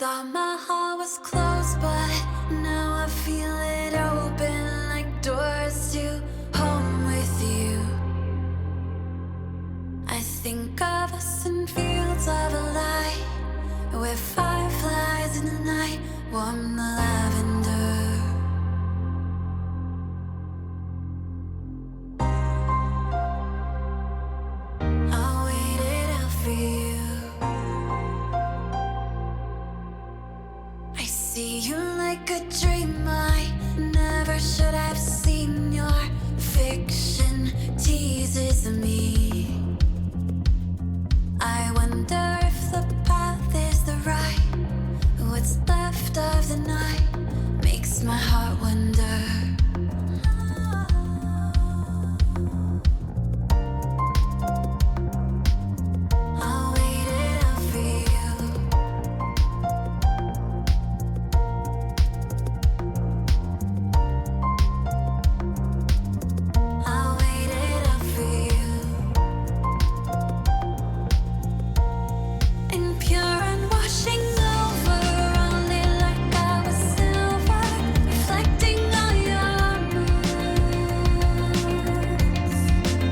Thought my heart was closed, but now I feel it open like doors to home with you. I think of us in fields of light, where fireflies in the night warm the lavender. I waited out for you. I see you like a dream. I never should have seen. Your fiction teases me. I wonder if the path is the right. What's left of the night makes my heart wonder. I waited out for you. I waited out for you. And pure and washing over, only like I was silver, reflecting all your moods.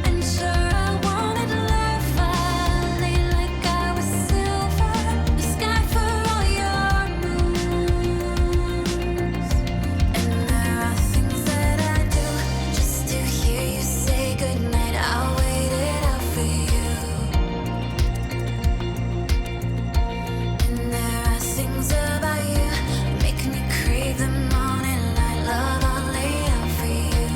And sure I wanted love, only like I was silver, the sky for all your moods. And there are things that I do just to hear you say goodnight. I waited out for you. And there are things about you that make me crave the morning light. Love, I'll lay out for you.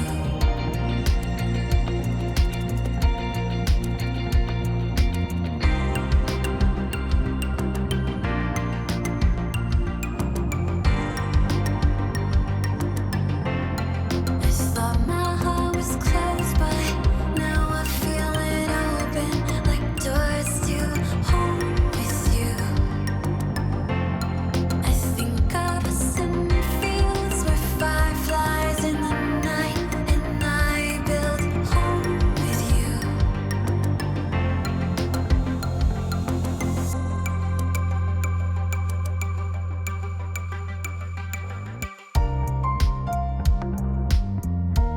I thought my heart was closed, but now I feel it open like doors to home with you. I think of us in fields where fireflies in the night, and I build home with you.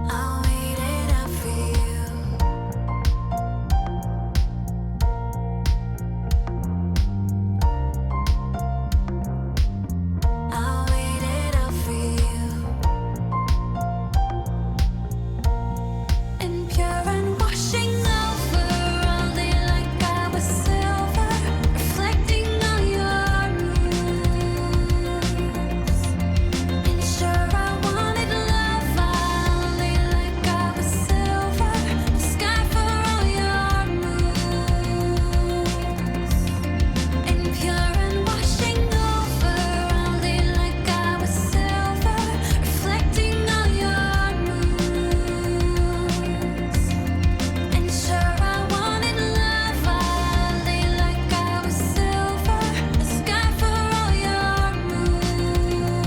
I waited out for you. I waited out for you. And pure and washing over, only like I was silver, reflecting all your moods. And sure I wanted love, only like I was silver, the sky for all your moods. And pure and washing over, only like I was silver, reflecting all your moods. And sure I wanted love, only like I was silver, the sky for all your moods.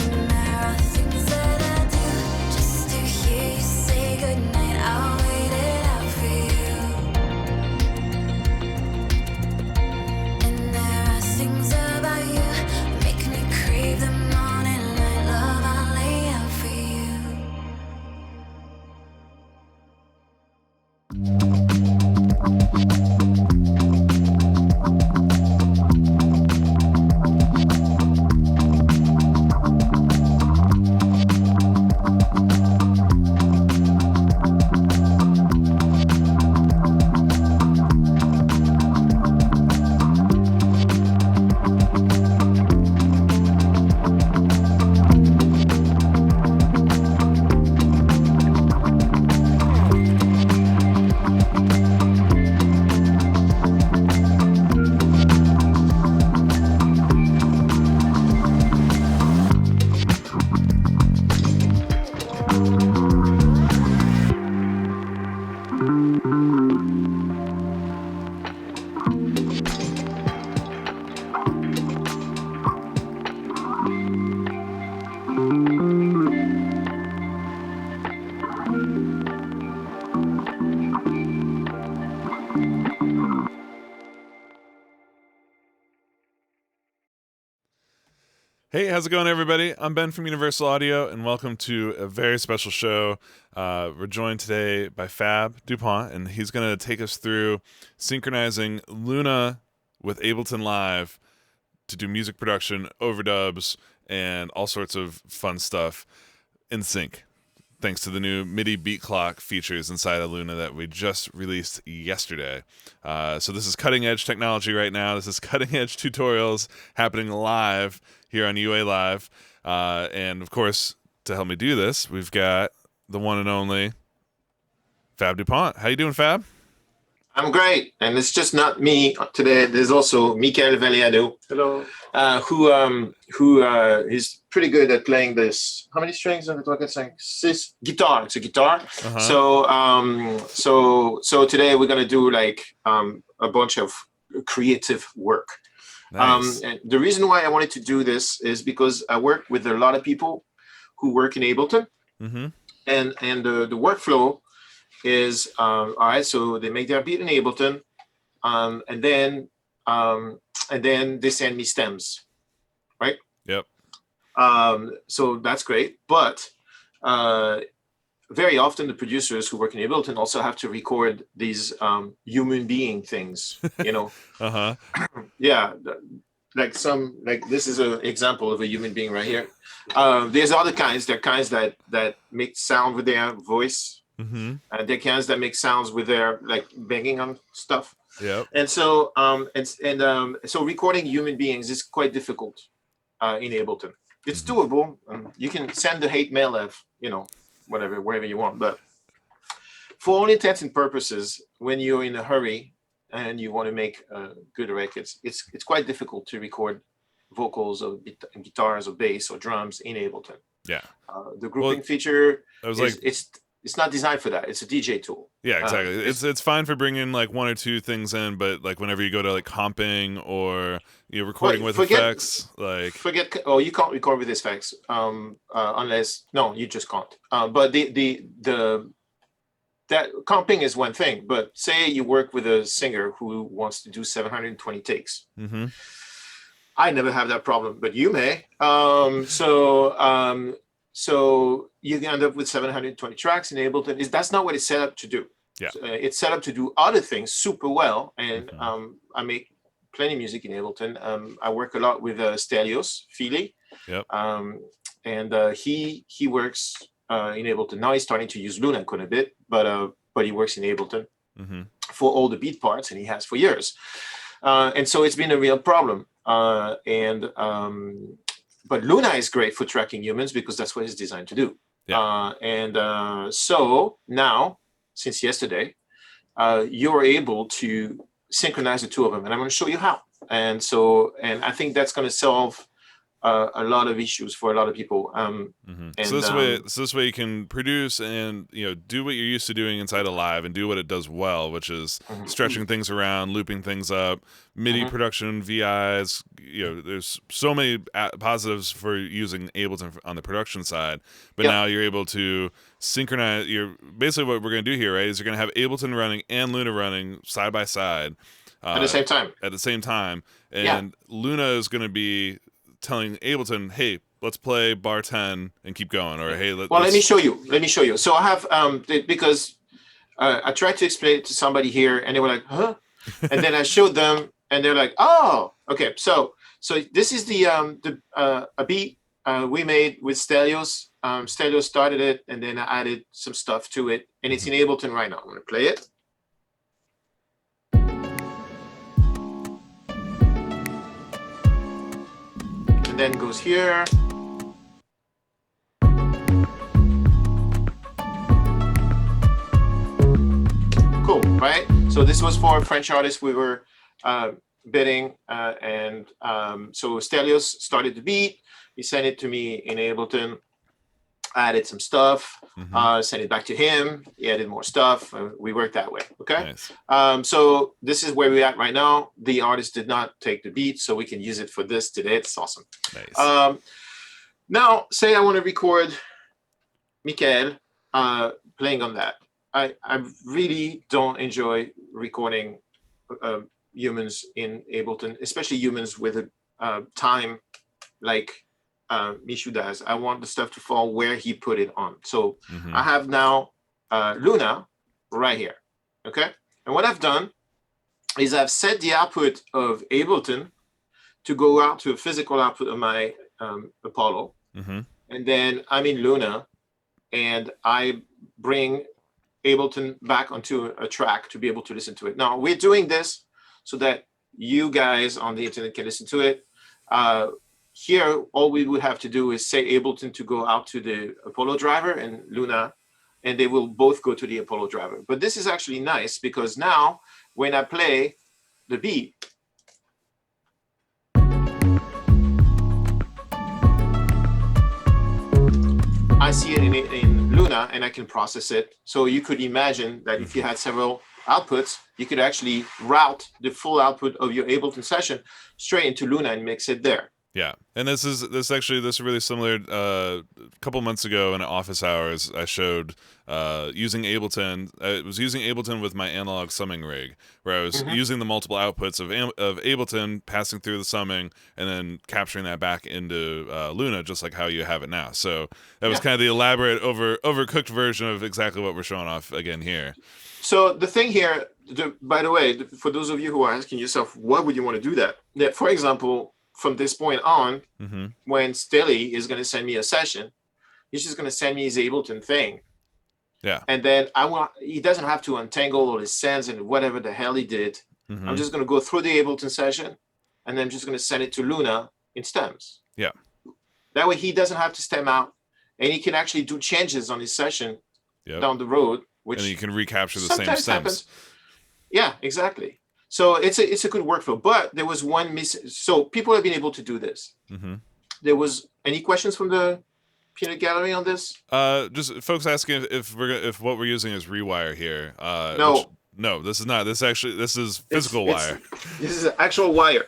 And there are things that I do just to hear you say goodnight. I waited out for you. And there are things about you that make me crave the morning light. Love, I'll lay out for you. Hey, how's it going, everybody? I'm Ben from Universal Audio, and welcome to a very special show. We're joined today by Fab Dupont, and he's going to take us through synchronizing LUNA with Ableton Live to do music production, overdubs, and all sorts of fun stuff in sync, thanks to the new MIDI beat clock features inside of LUNA that we just released yesterday. So this is cutting edge technology right now. This is cutting edge tutorials happening live here on UA Live. And of course, to help me do this, we've got the one and only Fab Dupont. How you doing, Fab? I'm great, and it's just not me today. There's also Michael Valiado. Hello. Who is pretty good at playing this. How many strings are we talking? Six guitar. It's a guitar. Uh-huh. So today we're gonna do like a bunch of creative work. Nice. And the reason why I wanted to do this is because I work with a lot of people who work in Ableton, Mm-hmm. and the workflow is all right. So they make their beat in Ableton, and then they send me stems, right? Yep. So that's great, but very often the producers who work in Ableton also have to record these human being things, you know. Uh-huh. Yeah, like this is an example of a human being right here. There's other kinds. There are kinds that make sound with their voice. Mm-hmm. There are kinds that make sounds with their like banging on stuff. Yep. And so so recording human beings is quite difficult in Ableton. It's doable. You can send the hate mail of, whatever, wherever you want. But for all intents and purposes, when you're in a hurry and you want to make good records, it's quite difficult to record vocals or guitars or bass or drums in Ableton. Yeah. The grouping feature it's not designed for that. It's a DJ tool. Yeah, exactly. It's fine for bringing like one or two things in, but like whenever you go to like comping or recording with effects, like you can't record with effects unless you just can't. But that comping is one thing. But say you work with a singer who wants to do 720 takes. Mm-hmm. I never have that problem, but you may. So you end up with 720 tracks in Ableton. That's not what it's set up to do. Yeah. It's set up to do other things super well. And I make plenty of music in Ableton. I work a lot with Stelios, Philly. Yep. And he works in Ableton. Now he's starting to use LUNA quite a bit, but he works in Ableton for all the beat parts, and he has for years. And so it's been a real problem. But LUNA is great for tracking humans because that's what it's designed to do. Yeah. So now, since yesterday, you're able to synchronize the two of them, and I'm going to show you how. And I think that's going to solve a lot of issues for a lot of people. So this way you can produce and do what you're used to doing inside of Live and do what it does well, which is stretching things around, looping things up, MIDI production, VIs. There's so many positives for using Ableton on the production side, but now you're able to synchronize. Basically what we're going to do here, right, is you're going to have Ableton running and LUNA running side by side at the same time. And LUNA is going to be telling Ableton, hey, let's play bar 10 and keep going, or hey, let me show you. So I have because I tried to explain it to somebody here, and they were like, huh? And then I showed them, and they're like, oh, okay. So this is a beat we made with Stelios. Stelios started it, and then I added some stuff to it, and it's in Ableton right now. I'm gonna play it. Then goes here. Cool, right? So this was for a French artist we were bidding, and so Stelios started the beat. He sent it to me in Ableton. I added some stuff, sent it back to him. He added more stuff. We worked that way. Okay. Nice. So this is where we're at right now. The artist did not take the beat, so we can use it for this today. It's awesome. Nice. Now, say I want to record Michael playing on that. I really don't enjoy recording humans in Ableton, especially humans with a time like Michu does. I want the stuff to fall where he put it on. So Mhm. I have now Luna right here. Okay. And what I've done is I've set the output of Ableton to go out to a physical output of my Apollo. Mhm. And then I'm in Luna and I bring Ableton back onto a track to be able to listen to it. Now we're doing this so that you guys on the internet can listen to it. Here, all we would have to do is say Ableton to go out to the Apollo driver and Luna, and they will both go to the Apollo driver. But this is actually nice because now when I play the beat, I see it in Luna and I can process it. So you could imagine that if you had several outputs, you could actually route the full output of your Ableton session straight into Luna and mix it there. Yeah, and this is really similar. A couple months ago in office hours, I showed using Ableton. I was using Ableton with my analog summing rig, where I was using the multiple outputs of Ableton, passing through the summing, and then capturing that back into Luna, just like how you have it now. So that was kind of the elaborate, overcooked version of exactly what we're showing off again here. So the thing here, by the way, for those of you who are asking yourself, what would you want to do that? For example, from this point on, when Stilly is going to send me a session, he's just going to send me his Ableton thing. Yeah. And then he doesn't have to untangle all his sends and whatever the hell he did. I'm just going to go through the Ableton session and then I'm just going to send it to Luna in stems. Yeah. That way he doesn't have to stem out and he can actually do changes on his session down the road. Which and you can recapture the same stems. Happens. Yeah, exactly. So it's a good workflow, but there was one so people have been able to do this. There was any questions from the peanut gallery on this? Just folks asking if what we're using is Rewire here. No, this is not. This is physical wire. This is actual wire.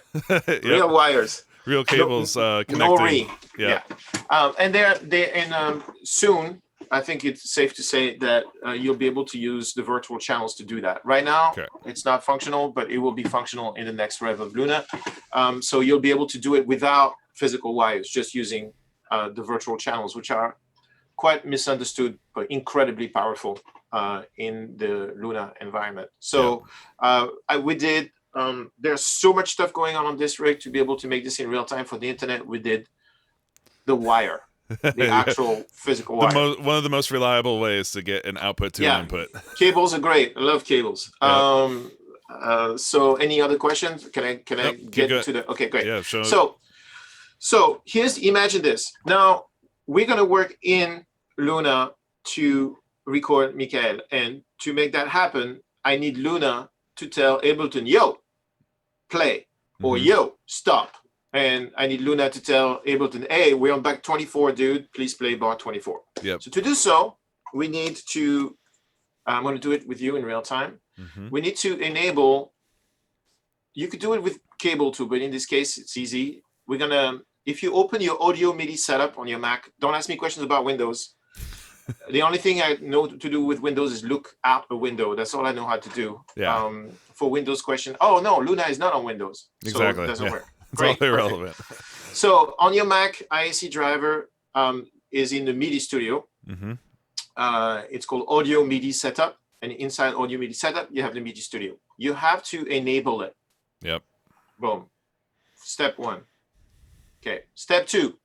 Real wires. Real cables connecting. No ring. Yeah. And soon, I think it's safe to say that you'll be able to use the virtual channels to do that. Right now, it's not functional, but it will be functional in the next rev of Luna. So you'll be able to do it without physical wires, just using the virtual channels, which are quite misunderstood, but incredibly powerful in the Luna environment. So we did, there's so much stuff going on this rig to be able to make this in real time for the internet. We did the wire. The actual physical wire. One of the most reliable ways to get an output to an input. Cables are great. I love cables. So any other questions? Can I get to the? Okay, great. Yeah, sure. So imagine this. Now we're gonna work in Luna to record Michael, and to make that happen, I need Luna to tell Ableton, yo, play, or yo, stop. And I need Luna to tell Ableton, hey, we're on back 24, dude. Please play bar 24. Yep. So to do so, we need to, I'm going to do it with you in real time. We need to enable, you could do it with cable too, but in this case, it's easy. We're going to, if you open your audio MIDI setup on your Mac, don't ask me questions about Windows. The only thing I know to do with Windows is look out a window. That's all I know how to do. Yeah. For Windows question, oh no, Luna is not on Windows. Exactly. So it doesn't work. It's all irrelevant. So on your Mac, IAC driver is in the MIDI studio. It's called Audio MIDI Setup. And inside Audio MIDI Setup, you have the MIDI studio. You have to enable it. Yep. Boom. Step one. Okay. Step two.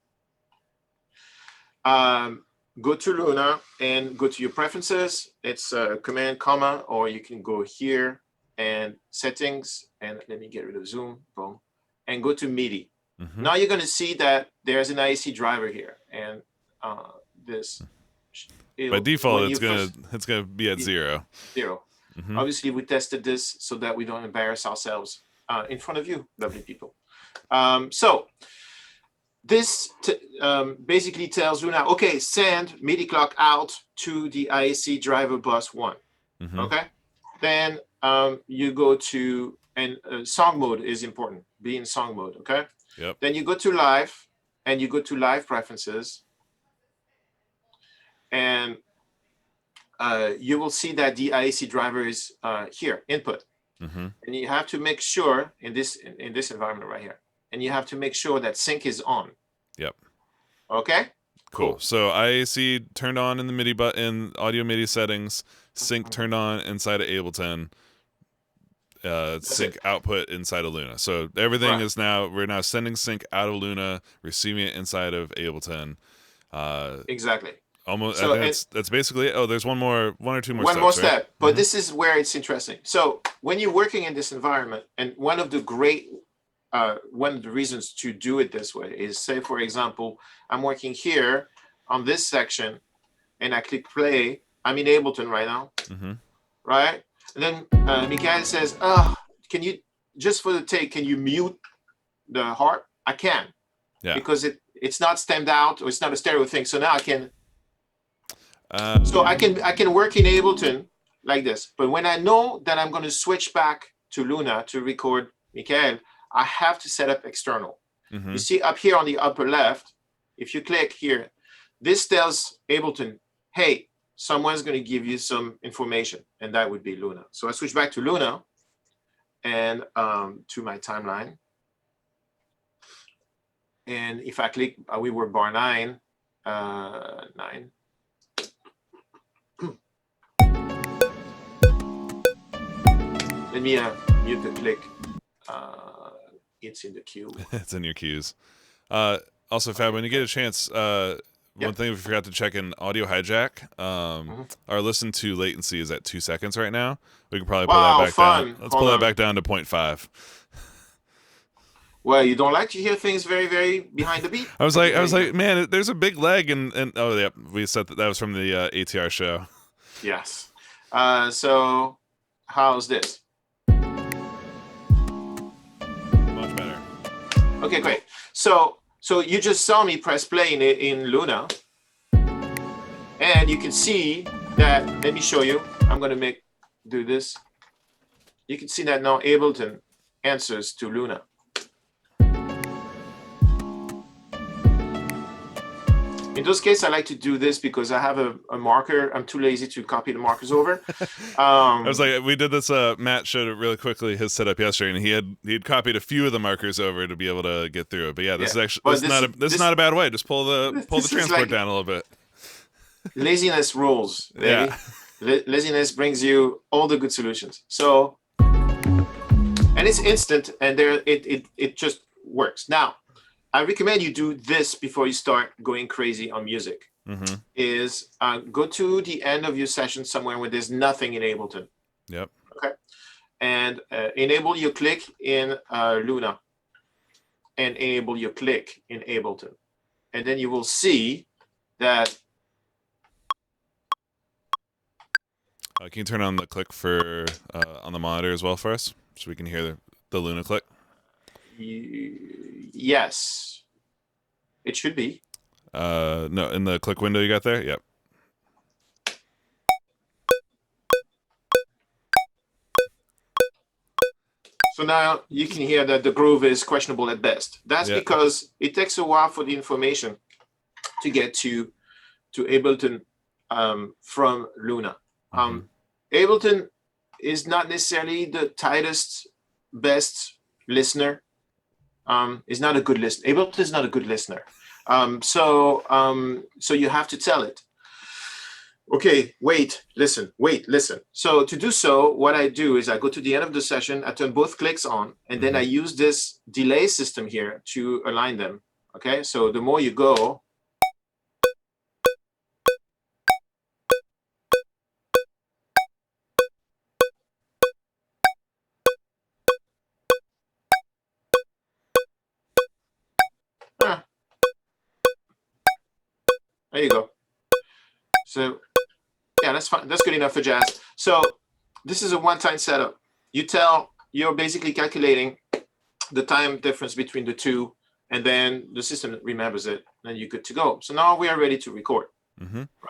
Go to Luna and go to your preferences. It's Command, comma, or you can go here and settings. And let me get rid of Zoom. Boom. And go to MIDI. Now you're going to see that there's an IAC driver here, and this. By default, it's gonna be at 0. Obviously, we tested this so that we don't embarrass ourselves in front of you, lovely people. So this basically tells Luna, okay, send MIDI clock out to the IAC driver bus 1. Okay, then you go to, and song mode is important. Be in song mode. Okay. Yep. Then you go to live, and you go to live preferences, and you will see that the IAC driver is here, input, and you have to make sure in this environment right here, and you have to make sure that sync is on. Yep. Okay. Cool. So IAC turned on in the MIDI button, audio MIDI settings, sync turned on inside of Ableton, sync it. output inside of Luna. So everything Right. is we're now sending sync out of Luna, receiving it inside of Ableton. Exactly. Almost, I So, think and that's basically it. Oh, there's one or two more one more steps, right? step, but this is where it's interesting. So when you're working in this environment, and one of the reasons to do it this way is, say, for example, I'm working here on this section and I click play. I'm in Ableton right now, right? And then Mikael says, can you, just for the take, can you mute the harp? I can, because it's not stemmed out, or it's not a stereo thing. So now I can, so I can work in Ableton like this. But when I know that I'm going to switch back to Luna to record Mikael, I have to set up external. You see up here on the upper left, if you click here, this tells Ableton, hey, someone's going to give you some information, and that would be Luna. So I switch back to Luna and to my timeline. And if I click, we were bar 9, 9. Let me mute the click. It's in the queue. It's in your queues. Also, Fab, when you get a chance, one thing we forgot to check in audio hijack. Our listen to latency is at 2 seconds right now. We can probably pull that back down. Let's pull that back down to 0.5. Well, you don't like to hear things very, very behind the beat. I was like, man, there's a big lag, and oh yeah, we said that was from the ATR show. Yes. So, how's this? Much better. Okay, great. So you just saw me press play in Luna, and you can see that. Let me show you. I'm gonna do this. You can see that now Ableton answers to Luna. In those cases, I like to do this because I have a marker. I'm too lazy to copy the markers over. I was like, we did this. Matt showed it really quickly, his setup yesterday, and he had copied a few of the markers over to be able to get through it. But yeah, this is actually this is not a bad way. Just pull the transport down a little bit. Laziness rules, baby. Yeah. Laziness brings you all the good solutions. So, and it's instant, and it just works. Now, I recommend you do this before you start going crazy on music. Is go to the end of your session somewhere where there's nothing in Ableton. Yep. Okay. And enable your click in Luna, and enable your click in Ableton, and then you will see that. Can you turn on the click for on the monitor as well for us, so we can hear the Luna click? Yes, it should be. No, in the click window you got there. Yep. So now you can hear that the groove is questionable at best. That's because it takes a while for the information to get to Ableton from Luna. Ableton is not necessarily the tightest, best listener. Is not a good listener. Ableton is not a good listener. So you have to tell it, okay, wait, listen. So to do so, what I do is I go to the end of the session, I turn both clicks on, and then I use this delay system here to align them. Okay, so the more you go, there you go. So yeah, that's fine. That's good enough for jazz. So this is a one-time setup. You're basically calculating the time difference between the two, and then the system remembers it, and you're good to go. So now we are ready to record,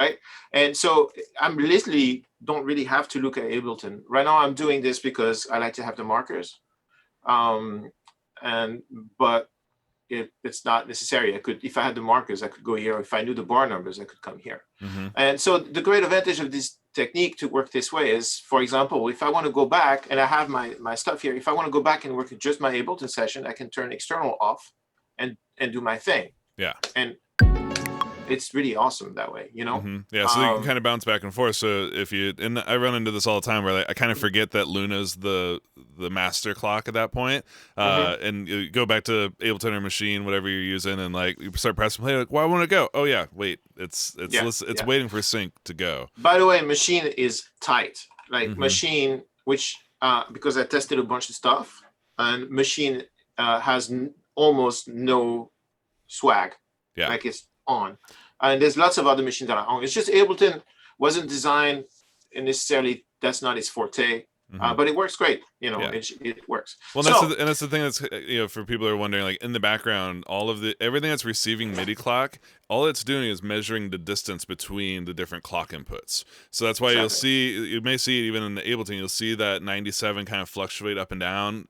right? And so I'm literally don't really have to look at Ableton. Right now I'm doing this because I like to have the markers, but it's not necessary. I could, if I had the markers, I could go here. If I knew the bar numbers, I could come here. And so the great advantage of this technique to work this way is, for example, if I want to go back and I have my stuff here, if I want to go back and work with just my Ableton session, I can turn external off and do my thing. Yeah. And it's really awesome that way, you know. Yeah, so you can kind of bounce back and forth. So if you, and I run into this all the time where like, I kind of forget that Luna's the master clock at that point, and you go back to Ableton or Machine, whatever you're using, and like you start pressing play, like, why won't it go? Oh yeah, wait, it's waiting for sync to go. By the way, Machine is tight. Like Machine, which because I tested a bunch of stuff, and Machine has almost no swag. Yeah, like it's on, and there's lots of other machines that are on. It's just Ableton wasn't designed, and necessarily that's not its forte, but it works great. You know, it works. Well, that's the thing that's, you know, for people who are wondering, like in the background, everything that's receiving MIDI clock, all it's doing is measuring the distance between the different clock inputs. So that's why you may see it even in the Ableton. You'll see that 97 kind of fluctuate up and down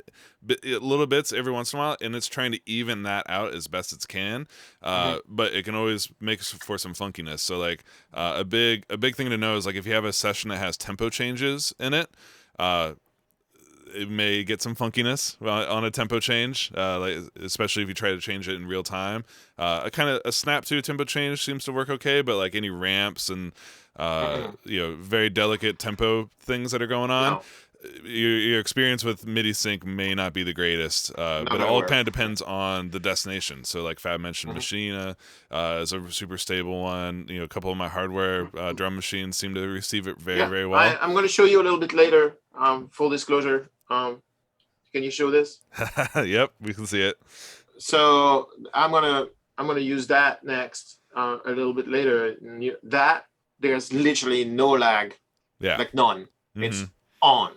little bits every once in a while, and it's trying to even that out as best it can. But it can always make for some funkiness. So like a big thing to know is like if you have a session that has tempo changes in it, it may get some funkiness on a tempo change, like especially if you try to change it in real time. A snap to tempo change seems to work okay, but like any ramps and you know, very delicate tempo things that are going on, your experience with MIDI sync may not be the greatest, but it all kind of depends on the destination. So like Fab mentioned, Machina is a super stable one. You know, a couple of my hardware drum machines seem to receive it very well. I'm going to show you a little bit later. Full disclosure. Can you show this? Yep, we can see it. So I'm gonna use that next a little bit later. That there's literally no lag, like none. It's on.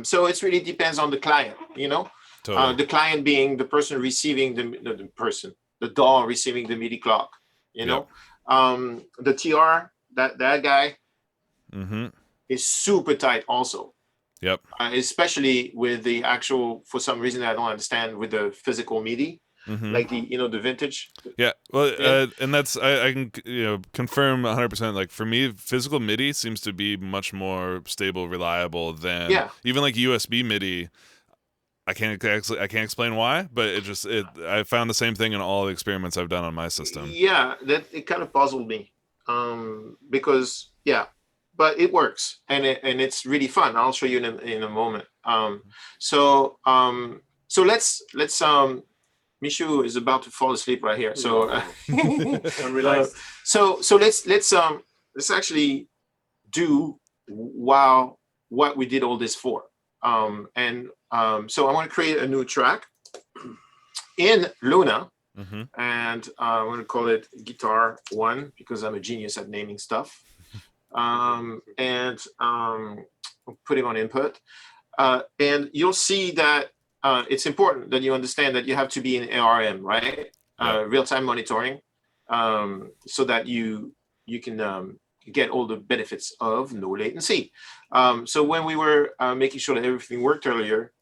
So it really depends on the client, you know. Totally. The client being the person receiving the DAW receiving the MIDI clock, you know. The TR, that guy is super tight also. Yep. Especially with the actual, for some reason I don't understand, with the physical MIDI, like the vintage. Yeah. Well, and that's I can confirm 100%. Like for me, physical MIDI seems to be much more stable, reliable than even like USB MIDI. I can't explain why, but I found the same thing in all the experiments I've done on my system. Yeah, that it kind of puzzled me, because but it works, and it's really fun. I'll show you in a moment. So let's Michu is about to fall asleep right here. So I'm relaxed. So let's actually do what we did all this for. So I'm going to create a new track in Luna, and I'm going to call it Guitar 1 because I'm a genius at naming stuff. And put him on input, and you'll see that it's important that you understand that you have to be in ARM, right? Real-time monitoring, so that you can get all the benefits of no latency. So when we were making sure that everything worked earlier,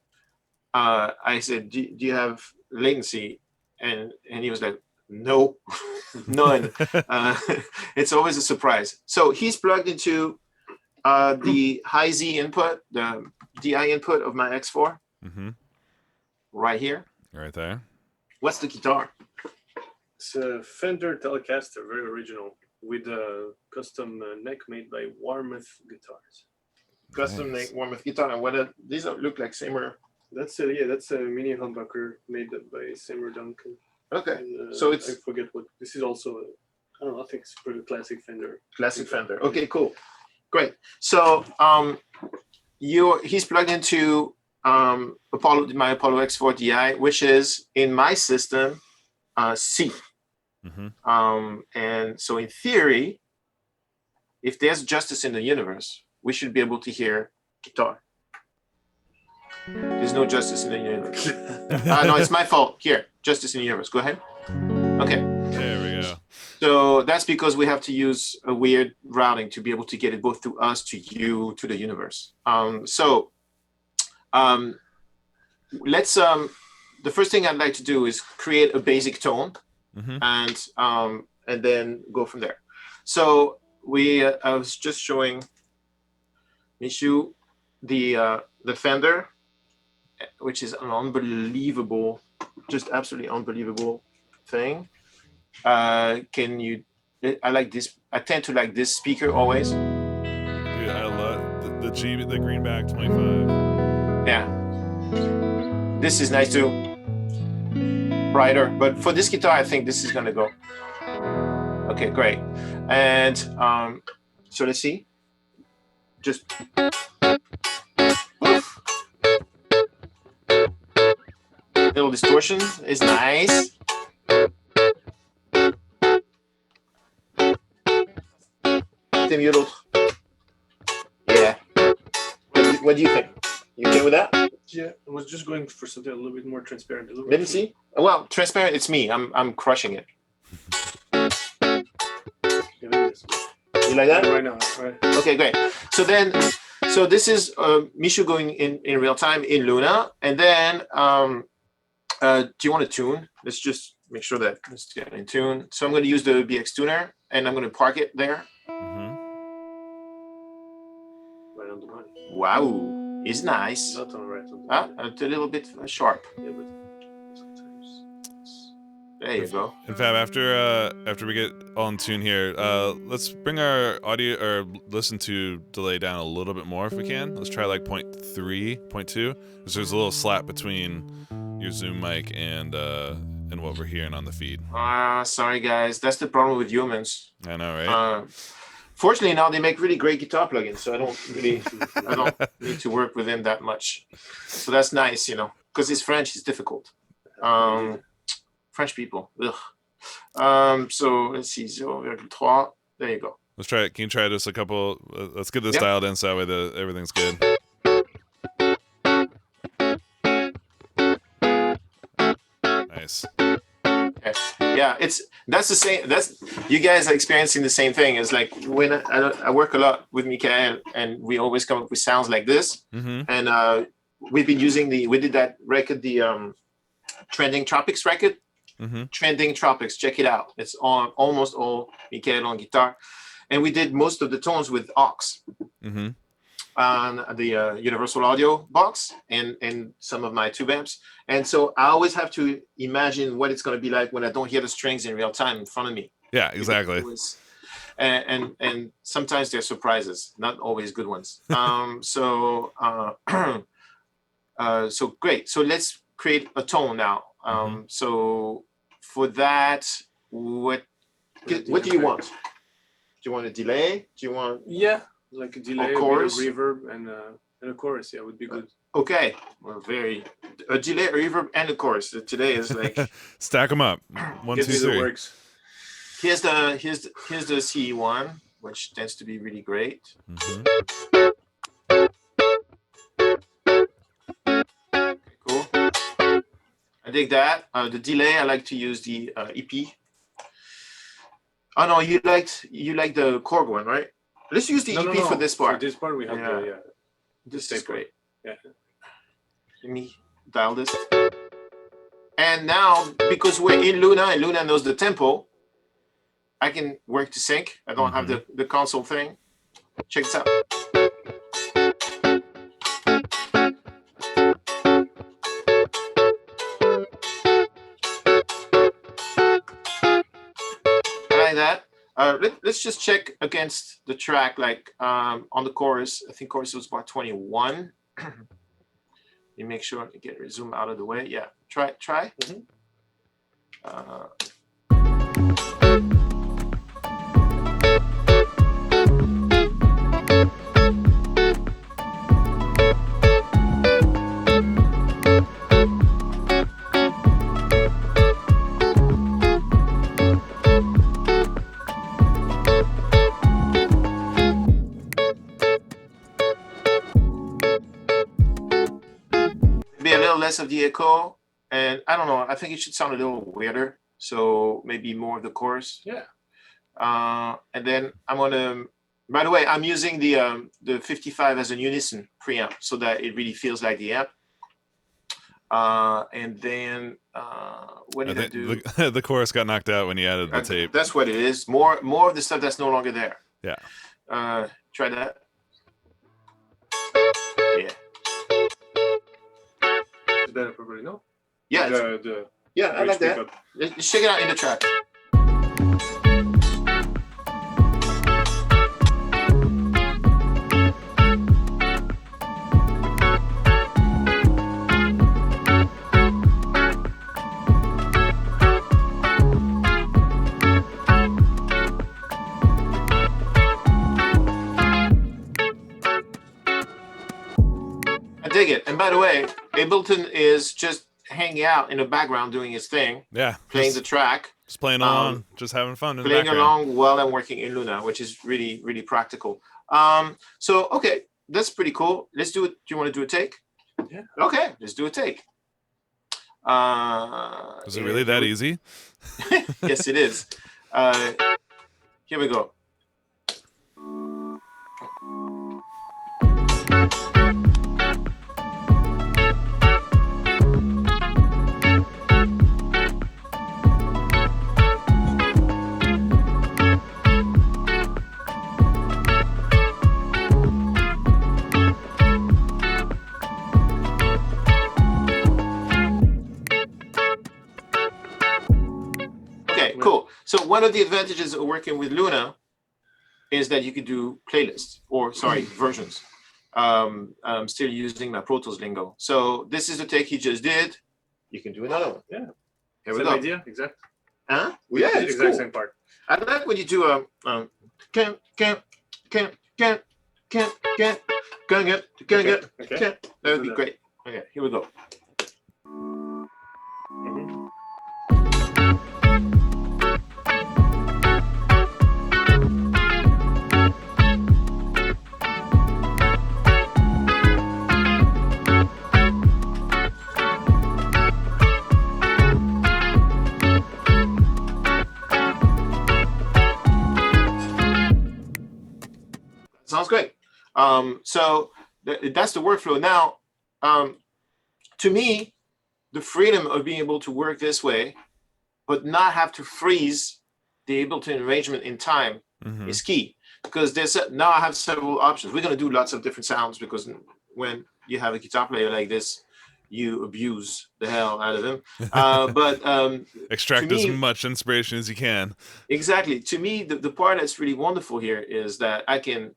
I said, do you have latency? And he was like, no, none. It's always a surprise. So he's plugged into the high Z input, the DI input of my X4, right here. Right there. What's the guitar? It's a Fender Telecaster, very original, with a custom neck made by Warmoth Guitars. Custom neck Warmoth guitar. And what these look like Seymour. That's a mini humbucker made by Seymour Duncan. Okay, And, so it's, I forget what this is. Also, I don't know. I think it's pretty classic Fender. Classic Fender. Okay, cool, great. So he's plugged into my Apollo X4 DI, which is in my system C. And so in theory, if there's justice in the universe, we should be able to hear guitar. There's no justice in the universe. No, it's my fault. Here, justice in the universe. Go ahead. Okay. There we go. So that's because we have to use a weird routing to be able to get it both to us, to you, to the universe. Let's. The first thing I'd like to do is create a basic tone, and then go from there. So I was just showing Michu the Fender, which is an unbelievable, just absolutely unbelievable thing. Can you? I like this. I tend to like this speaker always. Dude, I love the greenback 25. Yeah. This is nice too. Brighter, but for this guitar, I think this is gonna go. Okay, great. And so let's see. Just. Oof. Little distortion is nice. Tim Udall. Yeah. What do you think? You okay with that? Yeah, I was just going for something a little bit more transparent. Let me see. Well, transparent. It's me. I'm crushing it. You like that? Right now, right. Okay, great. So this is Michu going in real time in Luna, and then do you want to tune? Let's just make sure that let's get in tune. So I'm going to use the BX tuner, and I'm going to park it there. Right on the money. Wow, it's nice. Not on right on the It's a little bit sharp. Yeah, but sometimes. There you go. And Fab, after we get all in tune here, let's bring our audio or listen to delay down a little bit more if we can. Let's try like 0.3, 0.2, because there's a little slap between your Zoom mic and what we're hearing on the feed. Sorry guys, that's the problem with humans. I know, right? Fortunately, now they make really great guitar plugins, so I don't need to work with them that much. So that's nice, you know, because it's French, it's difficult. French people, ugh. So let's see, 0.3. There you go. Let's try it. Can you try just a couple? Let's get this dialed in so that way everything's good. Nice. Yeah, that's the same. That's you guys are experiencing the same thing. It's like when I work a lot with Michael, and we always come up with sounds like this. And we've been using we did that record, the Trending Tropics record. Trending Tropics, check it out. It's on almost all Michael on guitar, and we did most of the tones with aux on the Universal Audio box and some of my tube amps. And so I always have to imagine what it's going to be like when I don't hear the strings in real time in front of me. Yeah, exactly. And sometimes they're surprises, not always good ones. So great. So let's create a tone now. So for that, what do you want? Do you want a delay? Do you want like a delay, a chorus, reverb, and a chorus? Yeah, would be good. Okay, well, a delay, a reverb, and a chorus. Today is like stack them up. 1, 2, 3. Works. Here's the CE1, which tends to be really great. Cool. I dig that. The delay, I like to use the EP. Oh no, you like the Korg one, right? Let's use the EP for this part. For this part, we have This is great. Yeah. Let me dial this. And now, because we're in Luna and Luna knows the tempo, I can work to sync. I don't have the console thing. Check this out. I like that. Let's just check against the track, like on the chorus. I think chorus was about 21. You make sure to get zoom out of the way. Yeah, try. Less of the echo, and I don't know, I think it should sound a little weirder, so maybe more of the chorus. And then I'm gonna, by the way, I'm using the 55 as a unison preamp so that it really feels like the amp. And then what did I do? The chorus got knocked out when you added the tape. That's what it is. More of the stuff that's no longer there. Yeah. Try that. Yeah. Better probably, no? Yeah. I like that. Let's check it out in the track. I dig it. And by the way, Ableton is just hanging out in the background doing its thing, Yeah. playing the track, just playing along, just having fun in the playing background. along while I'm working in Luna, which is really, really practical. So, okay, that's pretty cool. Let's do it. Do you want to do a take? Yeah. Okay, let's do a take. Is it really that easy? Yes, it is. Here we go. Okay, cool. So one of the advantages of working with Luna is that you could do playlists, or sorry, versions. I'm still using my Pro Tools lingo. So this is the take he just did. You can do another one. Yeah. Here we Same go. idea, exact. Huh? We Yeah, did the it's exact cool. same part. I like when you do can Okay. that would be great. Okay, here we go. Mhm. Sounds great. So that's the workflow. Now, to me, the freedom of being able to work this way, but not have to freeze the Ableton arrangement in time Mhm. is key, because now I have several options. We're going to do lots of different sounds, because when you have a guitar player like this, you abuse the hell out of him. Extract to as me- much inspiration as you can. Exactly. To me, the part that's really wonderful here is that I can,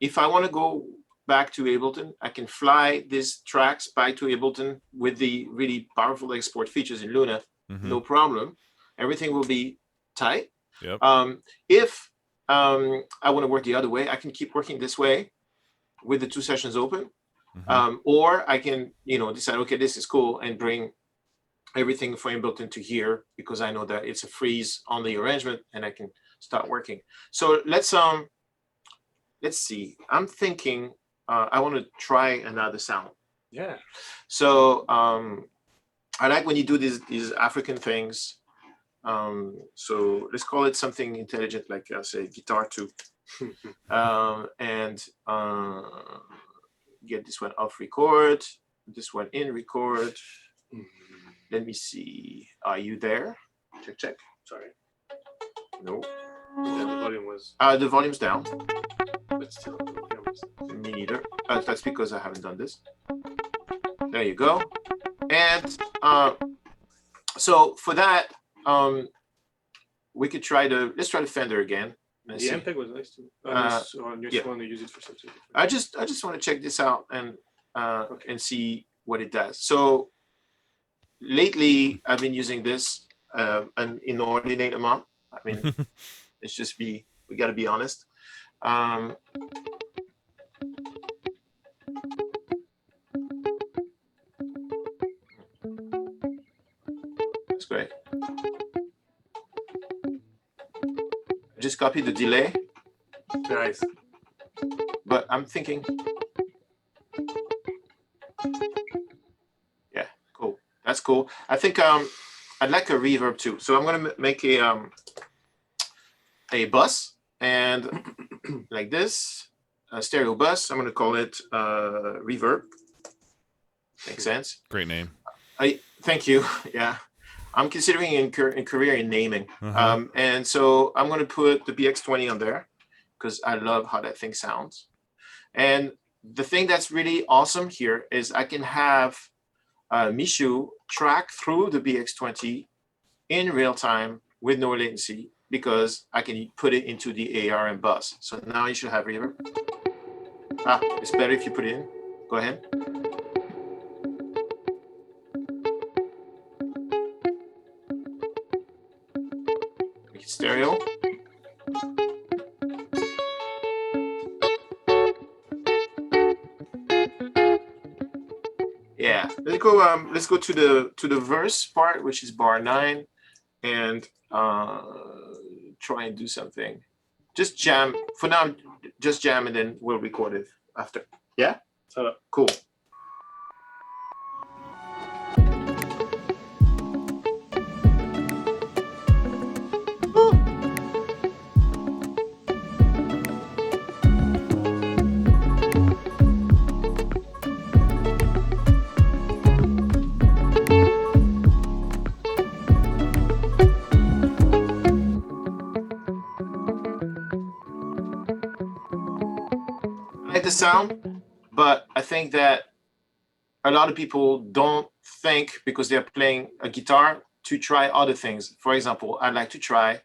if I want to go back to Ableton, I can fly these tracks back to Ableton with the really powerful export features in Luna. Mhm. No problem. Everything will be tight. Yep. If I want to work the other way, I can keep working this way with the two sessions open. Mhm. Or I can, decide, okay, this is cool, and bring everything from Ableton to here, because I know that it's a freeze on the arrangement and I can start working. So let's see. I'm thinking I want to try another sound. Yeah. So I like when you do these African things. So let's call it something intelligent, like say guitar 2, and get this one off record, this one in record. Let me see. Are you there? Check, check. Sorry. No. Yeah, the volume was, The volume's down. but still. Okay. Me neither. That's because I haven't done this. There you go. And so for that, we could let's try the Fender again. Let's The see. MPEG was nice too. You just want to use it for something different. I just want to check this out and see what it does. So lately I've been using this an inordinate amount. I mean, we got to be honest. That's great. I just copied the delay, Nice. but I'm thinking, yeah, cool. That's cool. I think I'd like a reverb too. So I'm gonna make a bus, and like this, a stereo bus. I'm gonna call it reverb. Makes sense. Great name. Thank you. Yeah, I'm considering a career in naming. Uh-huh. And so I'm gonna put the BX20 on there, because I love how that thing sounds. And the thing that's really awesome here is I can have Mishu track through the BX20 in real time with no latency, because I can put it into the ARM bus. So now you should have reverb. It's better if you put it in. Go ahead. Make it stereo. Yeah, let's go to the verse part, which is bar 9, and try and do something. Just jam for now. Just jam, and then we'll record it after. Yeah. So, Cool. I like the sound, but I think that a lot of people don't think, because they're playing a guitar, to try other things. For example, I'd like to try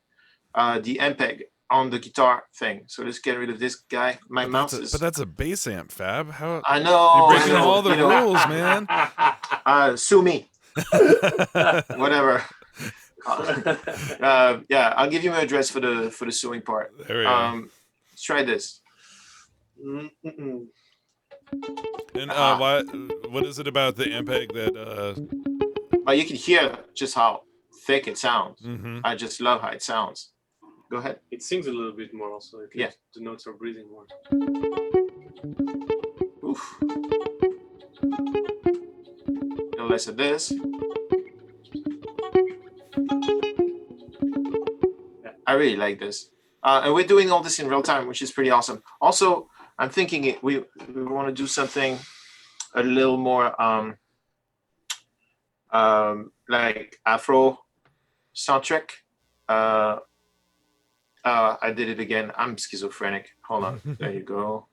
the MPEG on the guitar thing. So let's get rid of this guy. My mouse is. But that's a bass amp, Fab. How I know. you're breaking I know, all the you know. rules, man. Sue me. Whatever. Yeah, I'll give you my address for the suing part. There we go. Let's try this. And what is it about the MPEG that But you can hear just how thick it sounds. mhm. I just love how it sounds. Go ahead. it sings a little bit more also. Yeah. The notes are breathing more. Oof. A little less of this. I really like this. And we're doing all this in real time, which is pretty awesome. Also, I'm thinking we want to do something a little more like Afro soundtrack. I did it again. I'm schizophrenic. Hold on. There you go.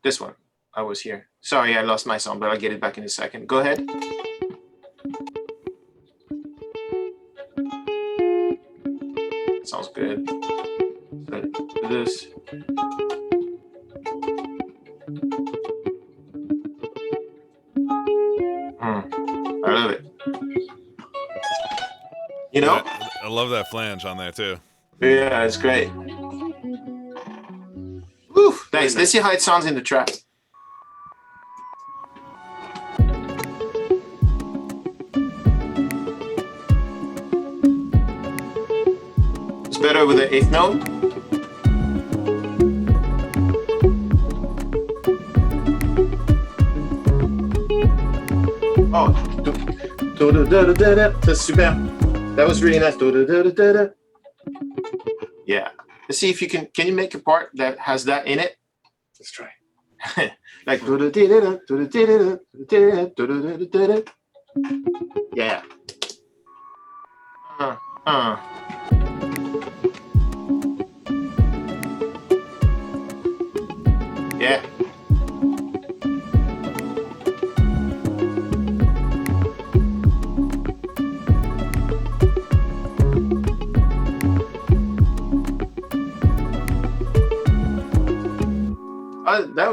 This one. I was here. Sorry, I lost my sound, but I'll get it back in a second. Go ahead. Sounds good. So, do this. I love it. You know? I love that flange on there too. Yeah, it's great. Woo, nice. Let's see how it sounds in the track. It's better with the 8th note. Oh, that's super. That was really nice. Yeah. Let's see if you can you make a part that has that in it? Let's try. Like yeah. Yeah.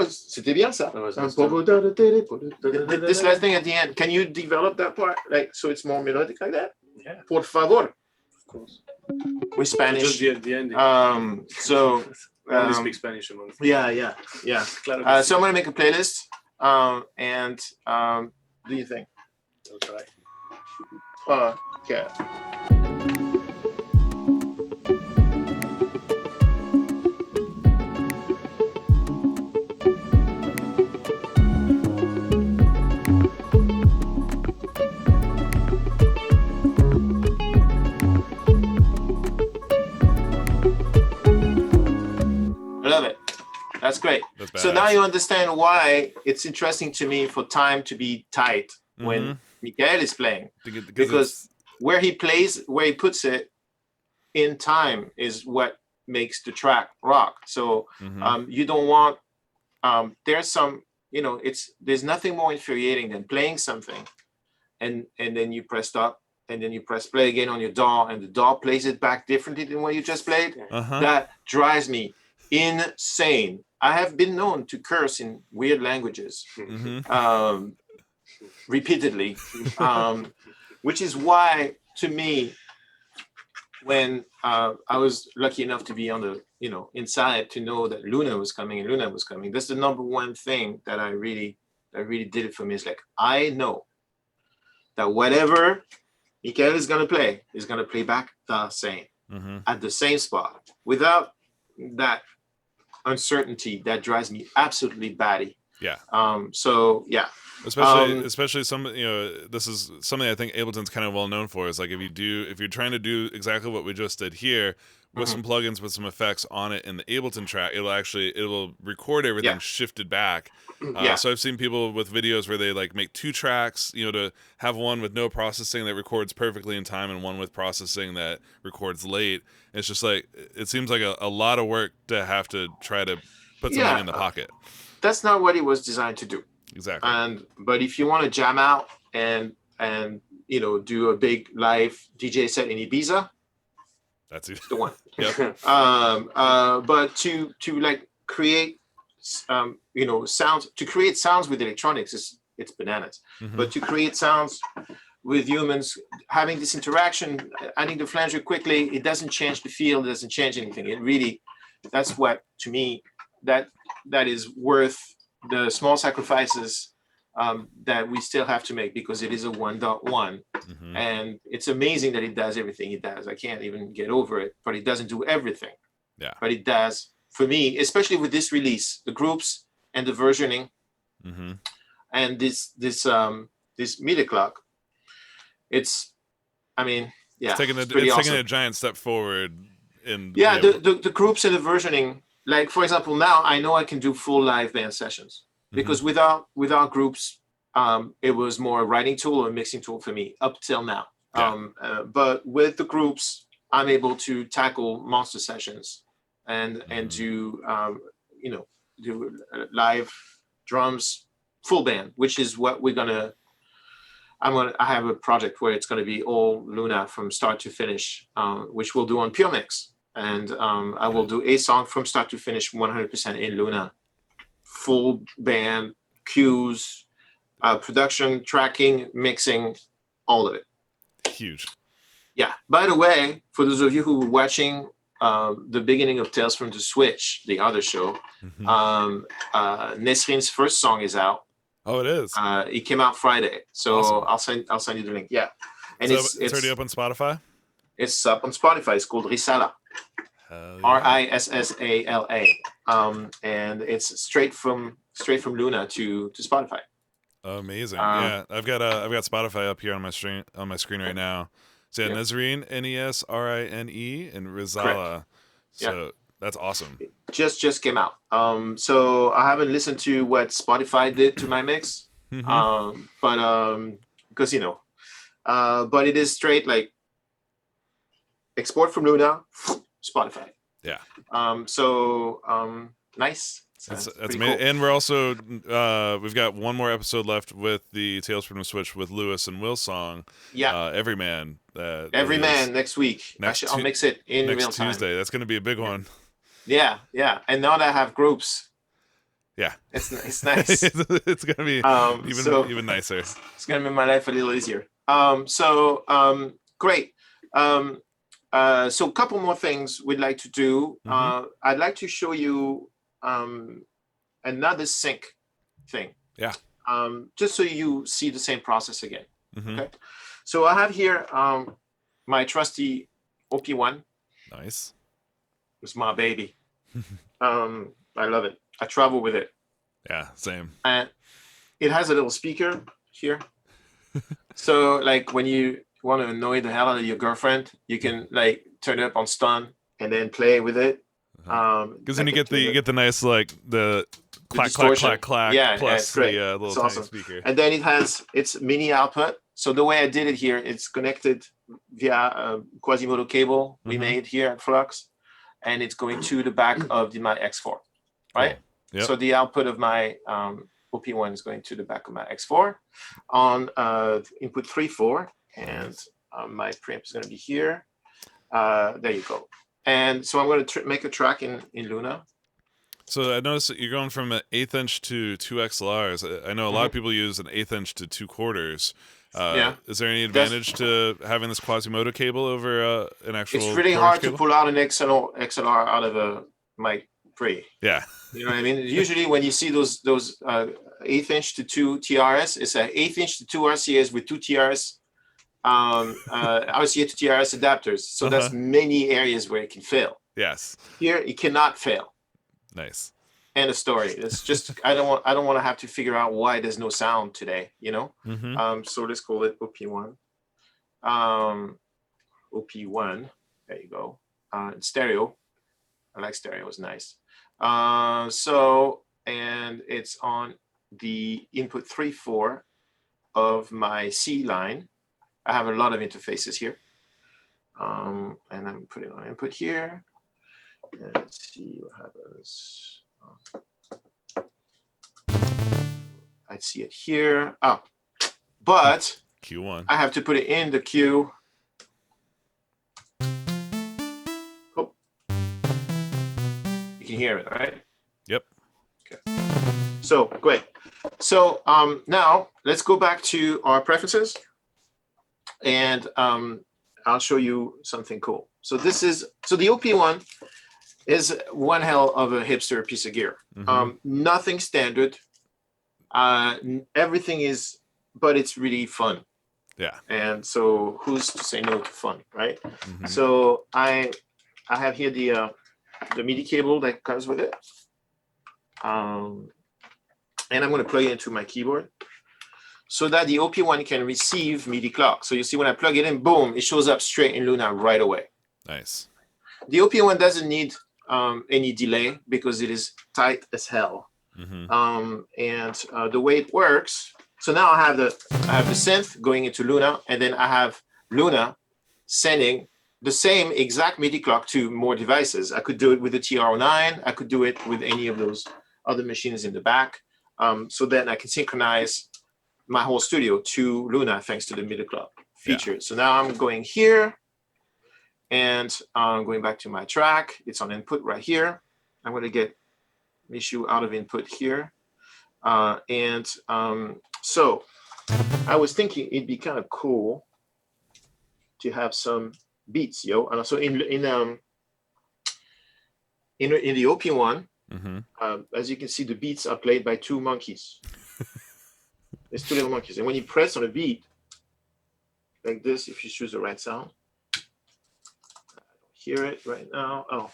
C'était bien ça. This last thing at the end, can you develop that part, like so it's more melodic like that? Yeah. Por favor. Of course. With Spanish. Just the ending. So I only speak Spanish among. yeah. Claro. So I'm gonna make a playlist. And do you think? I'll try. Okay. I love it. That's great. That's So badass. now you understand why it's interesting to me for time to be tight when Mikael is playing. Because where he plays, where he puts it in time is what makes the track rock. So you don't want, there's some, there's nothing more infuriating than playing something and then you press stop and then you press play again on your DAW and the DAW plays it back differently than what you just played. That drives me insane. I have been known to curse in weird languages repeatedly, which is why, to me, when I was lucky enough to be on the, inside to know that LUNA was coming, that's the number one thing that really did it for me is like, I know that whatever Michael is gonna play back the same at the same spot without that uncertainty that drives me absolutely batty. Yeah. So yeah. Especially some, this is something I think Ableton's kind of well known for, is like if you're trying to do exactly what we just did here with some plugins, with some effects on it in the Ableton track, it will record everything shifted back. So I've seen people with videos where they like make 2 tracks, to have one with no processing that records perfectly in time and one with processing that records late. It's just like, it seems like a lot of work to have to try to put something in the pocket. That's not what it was designed to do. Exactly. But if you want to jam out and do a big live DJ set in Ibiza, that's the one. Yep. But to like create sounds, to create sounds with electronics it's bananas. But to create sounds with humans, having this interaction, adding the flanger quickly, it doesn't change the feel, it doesn't change anything. It really, that's what, to me, that is worth the small sacrifices that we still have to make, because it is a 1.1 and it's amazing that it does everything it does. I can't even get over it, but it doesn't do everything. Yeah. But it does, for me, especially with this release, the groups and the versioning and this MIDI Clock. It's taking a giant step forward in the groups and the versioning. Like, for example, now I know I can do full live band sessions, because without groups, it was more a writing tool or a mixing tool for me up till now. But with the groups, I'm able to tackle monster sessions and do do live drums, full band, which is what I have a project where it's gonna be all Luna from start to finish, which we'll do on Puremix. And I will do a song from start to finish 100% in Luna. Full band, cues, production, tracking, mixing, all of it. Huge. Yeah. By the way, for those of you who were watching the beginning of Tales from the Switch, the other show, Nesrin's first song is out. Oh, it is? It came out Friday. So awesome. I'll send you the link. Yeah. And it's already up on Spotify? It's up on Spotify. It's called Risala. Rissala. And it's straight from Luna to Spotify. Amazing. I've got Spotify up here on my screen right now. So Nesrine, Nesrine, and Risala. So that's awesome. It just came out. So I haven't listened to what Spotify did to my mix. But because but it is straight like export from Luna, Spotify. Yeah. Nice. That's amazing. Cool. And we're also we've got one more episode left with the Tales from the Switch with Lewis and Will song. Yeah. Everyman. Everyman next week. I'll mix it in real time. Next Tuesday. That's going to be a big one. Yeah. And now that I have groups. Yeah. It's nice. It's going to be even nicer. It's going to make my life a little easier. Great. So a couple more things we'd like to do. I'd like to show you another sync thing. Yeah. Just so you see the same process again. Okay. So I have here my trusty OP1. Nice. It's my baby. I love it. I travel with it. Yeah, same. And it has a little speaker here. So like when you want to annoy the hell out of your girlfriend, you can like turn it up on stun and then play with it. Because then you get the nice like the clack clack plus the little tiny speaker. And then it's mini output. So the way I did it here, it's connected via a Quasimodo cable we made here at Flux, and it's going to the back of my X4, right? Cool. Yep. So the output of my OP1 is going to the back of my X4 on input 3/4, and my preamp is going to be here. There you go. And so I'm going to make a track in Luna. So I noticed that you're going from an 1/8 inch to 2 XLRs. I know a lot of people use an 1/8 inch to 2/4. Is there any advantage to having this Quasimodo cable over an actual? It's really hard to pull out an XLR out of a mic pre. Yeah. You know what I mean? Usually when you see those 1/8 inch to 2 TRS. It's an 1/8 inch to 2 RCAs with 2 TRS RCA to TRS adapters. So that's many areas where it can fail. Yes. Here it cannot fail. Nice. End of story. It's just I don't want to have to figure out why there's no sound today, you know. So let's call it OP1. OP1. There you go. Stereo. I like stereo. It's nice. So and it's on the input 3/4 of my C line. I have a lot of interfaces here. And I'm putting on input here. And let's see what happens. I see it here. Oh, but Q1. I have to put it in the Q. Oh. You can hear it, right? Yep. Okay. So great. So now let's go back to our preferences, and I'll show you something cool. So this is the OP1 is one hell of a hipster piece of gear. Nothing standard. Everything is, but it's really fun. Yeah. And so who's to say no to fun, right? So I have here the MIDI cable that comes with it. And I'm going to plug it into my keyboard so that the OP1 can receive MIDI clock. So you see when I plug it in, boom, it shows up straight in Luna right away. Nice. The OP1 doesn't need any delay because it is tight as hell. And the way it works, so now I have the synth going into Luna, and then I have Luna sending the same exact MIDI clock to more devices. I could do it with the TR09. I could do it with any of those other machines in the back. So then I can synchronize my whole studio to Luna thanks to the MIDI clock feature. Yeah. So now I'm going here, and going back to my track. It's on input right here. I'm going to get issue out of input here. So I was thinking it'd be kind of cool to have some beats, yo. And so in the OP1, as you can see, the beats are played by two monkeys. There's two little monkeys, and when you press on a beat like this, if you choose the right sound, I don't hear it right now. Oh,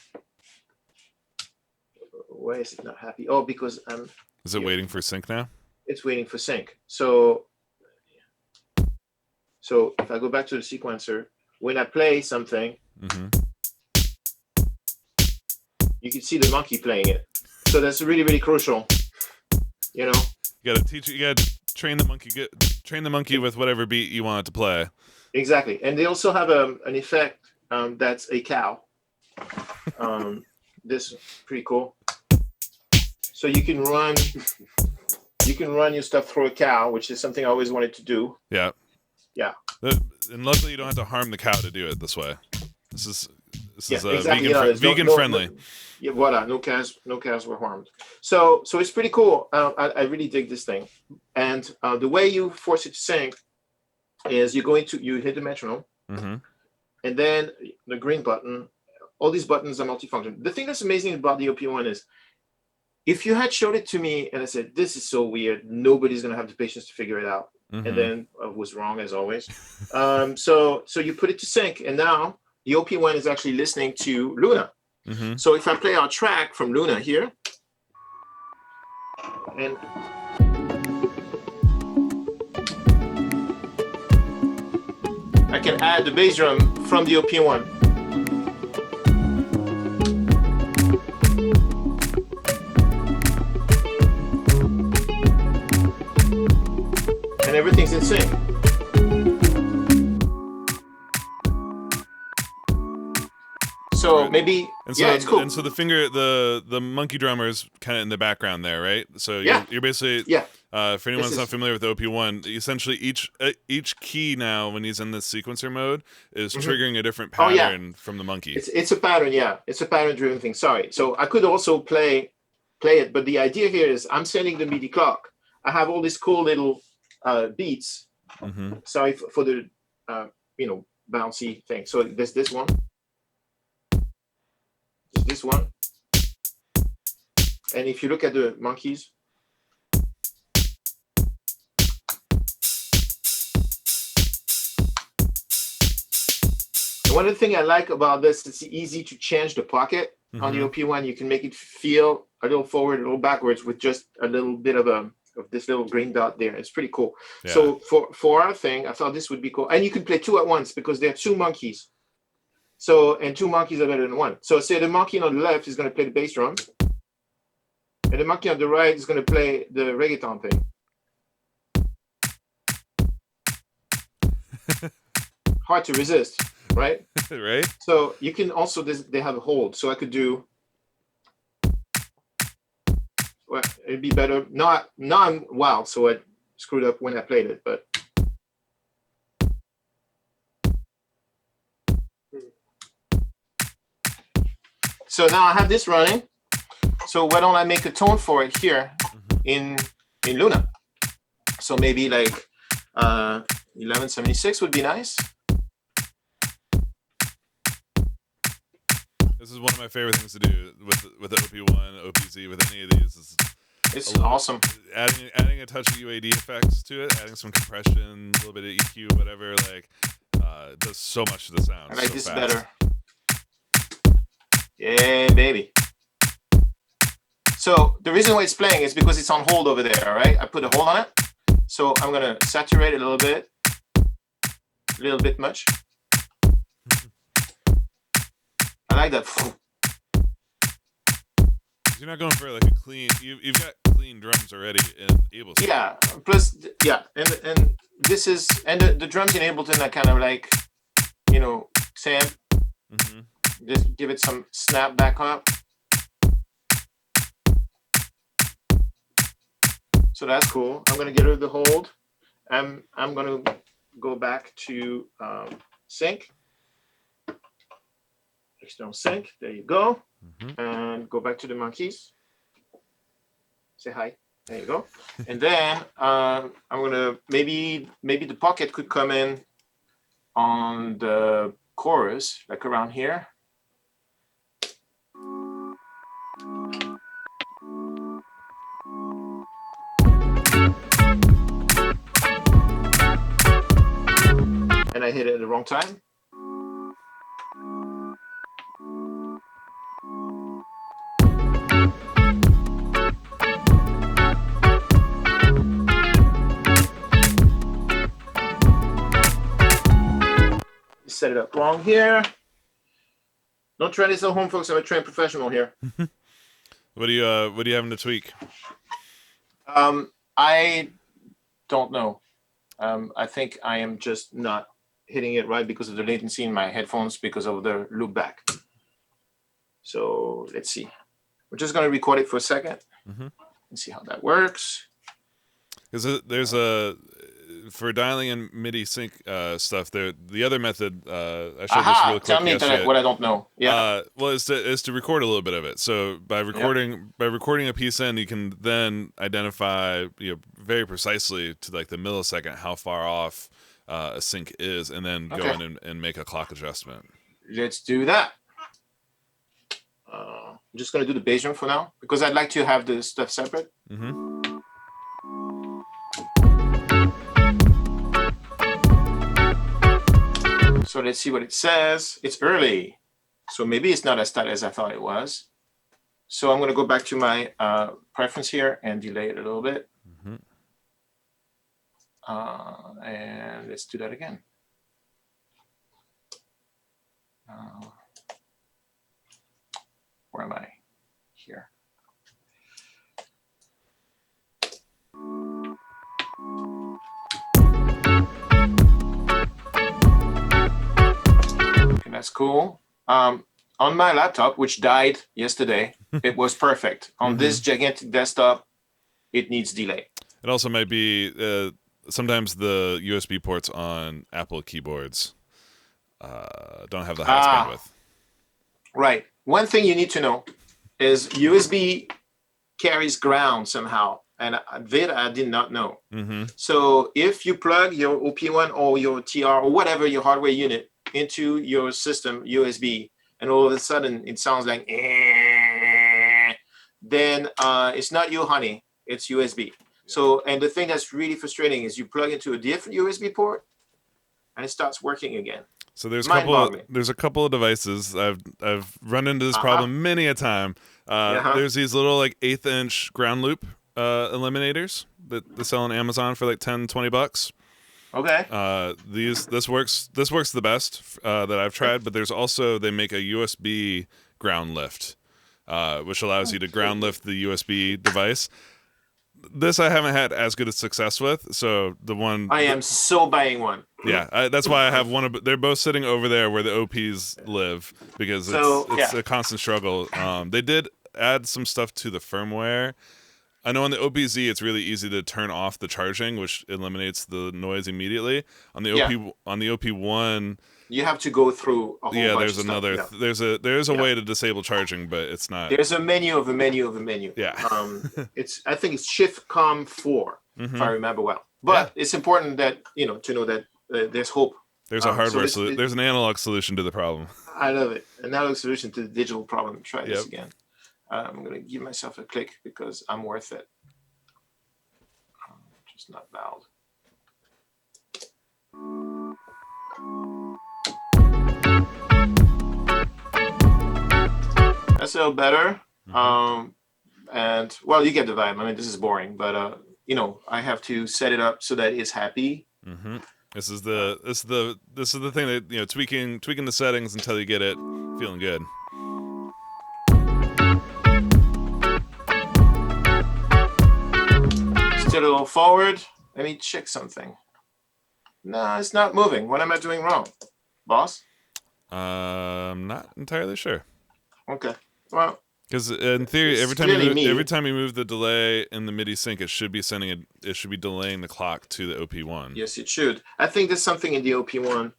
why is it not happy? Oh, because I'm. Is it waiting for sync now? It's waiting for sync. So if I go back to the sequencer, when I play something, you can see the monkey playing it. So that's really, really crucial. You know. You gotta teach it. You gotta train the monkey with whatever beat you want it to play. Exactly, and they also have an effect that's a cow. This is pretty cool. So you can run your stuff through a cow, which is something I always wanted to do. Yeah. Yeah. And luckily you don't have to harm the cow to do it this way. This is exactly. vegan friendly. Yeah, voila, no cows were harmed. So it's pretty cool. I really dig this thing. And the way you force it to sync is you hit the metronome, and then the green button. All these buttons are multifunction. The thing that's amazing about the OP1 is, if you had showed it to me and I said, this is so weird, nobody's going to have the patience to figure it out. And then I was wrong as always. So you put it to sync, and now the OP1 is actually listening to Luna. So if I play our track from Luna here, and I can add the bass drum from the OP1. And everything's in sync. So maybe, it's cool. And so the monkey drummer is kind of in the background there, right? So you're basically, for anyone that's not familiar with OP1, essentially each key now, when he's in this sequencer mode, is triggering a different pattern from the monkey. It's a pattern, It's a pattern-driven thing. Sorry. So I could also play it, but the idea here is I'm sending the MIDI clock. I have all these cool little beats. Sorry for the bouncy thing. So there's this one. There's this one. And if you look at the monkeys, One of the things I like about this, it's easy to change the pocket on the OP1. You can make it feel a little forward, a little backwards with just a little bit of this little green dot there. It's pretty cool. Yeah. So for our thing, I thought this would be cool. And you can play two at once because there are two monkeys. So, and two monkeys are better than one. So say the monkey on the left is going to play the bass drum. And the monkey on the right is going to play the reggaeton thing. Hard to resist, right? Right. So you can also, they have a hold. So I could do, well, it'd be better. Wow, so I screwed up when I played it, but. So now I have this running. So why don't I make a tone for it here in Luna? So maybe like 1176 would be nice. This is one of my favorite things to do with the OP1, OPZ, with any of these. It's awesome. Adding a touch of UAD effects to it, adding some compression, a little bit of EQ, whatever. Like, it does so much to the sound. I like so this fast. better. Yeah, baby. So the reason why it's playing is because it's on hold over there, all right? I put a hold on it. So I'm going to saturate it a little bit much. I like that. You're not going for like a clean, you've got clean drums already in Ableton. Yeah, plus, yeah, and this is, and the drums in Ableton are kind of like, you know, Sam. Just give it some snap back up. So that's cool. I'm gonna get rid of the hold. I'm gonna go back to sync. External sync. There you go. And go back to the monkeys. Say hi. There you go. And then I'm gonna maybe the pocket could come in on the chorus, like around here. And I hit it at the wrong time. Set it up wrong here. Don't try this at home, folks. I'm a trained professional here. What are you having to tweak? I don't know. I think I am just not hitting it right because of the latency in my headphones because of the loop back. So let's see. We're just going to record it for a second and see how that works. Because there's for dialing in MIDI sync stuff, the other method, I showed this really quick Tell me yesterday. what I don't know. Yeah. Well, is to record a little bit of it. So by recording a piece in, you can then identify very precisely to like the millisecond how far off a sync is, and then go in and make a clock adjustment. Let's do that. I'm just going to do the bass drum for now because I'd like to have the stuff separate. So let's see what it says. It's early, so maybe it's not as tight as I thought it was. So I'm going to go back to my preference here and delay it a little bit. And let's do that again. Where am I? Here. Okay, that's cool. On my laptop, which died yesterday, it was perfect. On this gigantic desktop, it needs delay. It also might be sometimes the USB ports on Apple keyboards don't have the highest bandwidth. Right. One thing you need to know is USB carries ground somehow, and that I did not know. So if you plug your OP1 or your TR or whatever your hardware unit into your system USB, and all of a sudden it sounds like then it's not you, honey. It's USB. So, and the thing that's really frustrating is you plug into a different USB port and it starts working again. So Mind-boggling. there's a couple of devices. I've run into this problem many a time. There's these little like 1/8 inch ground loop eliminators that they sell on Amazon for like 10, $20. Okay. This works the best that I've tried, but there's also they make a USB ground lift, which allows you to ground lift the USB device. This I haven't had as good a success with. So the one I am so buying one. yeah, that's why I have one of. They're both sitting over there where the OPs live because it's a constant struggle. They did add some stuff to the firmware. I know on the OPZ it's really easy to turn off the charging, which eliminates the noise immediately. On the OP1, you have to go through a whole bunch there's of another stuff. there's a way to disable charging, but it's not. There's a menu of a menu of a menu. Yeah. I think it's Shift Comm 4 if I remember well. But it's important that to know that there's hope. There's a hardware there's an analog solution to the problem. I love it. Analog solution to the digital problem. Try this again. I'm going to give myself a click because I'm worth it. Just not loud. That's a little better. And well, you get the vibe. I mean, this is boring, but I have to set it up so that it's happy. This is the thing that tweaking the settings until you get it feeling good. Still a little forward. Let me check something. No, it's not moving. What am I doing wrong, boss? I'm not entirely sure. Okay. Well, because in theory, every time you move the delay in the MIDI sync, it should be delaying the clock to the OP1. Yes, it should. I think there's something in the OP1.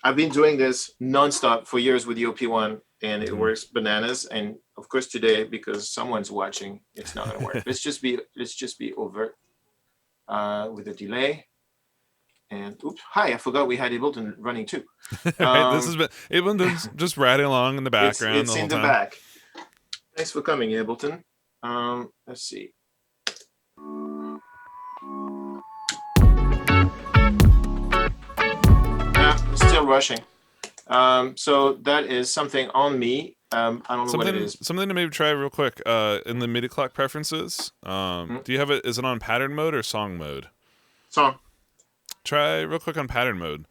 I've been doing this nonstop for years with the OP1, and it works bananas. And of course, today, because someone's watching, it's not gonna work. Let's just be overt with a delay. And oops, hi! I forgot we had Ableton running too. This has been Ableton's just riding along in the background. It's in the back. Thanks for coming, Ableton. Let's see. Yeah, it's still rushing. So that is something on me. I don't know what it is. Something to maybe try real quick. In the MIDI clock preferences, do you have it? Is it on pattern mode or song mode? Song. Try real quick on pattern mode.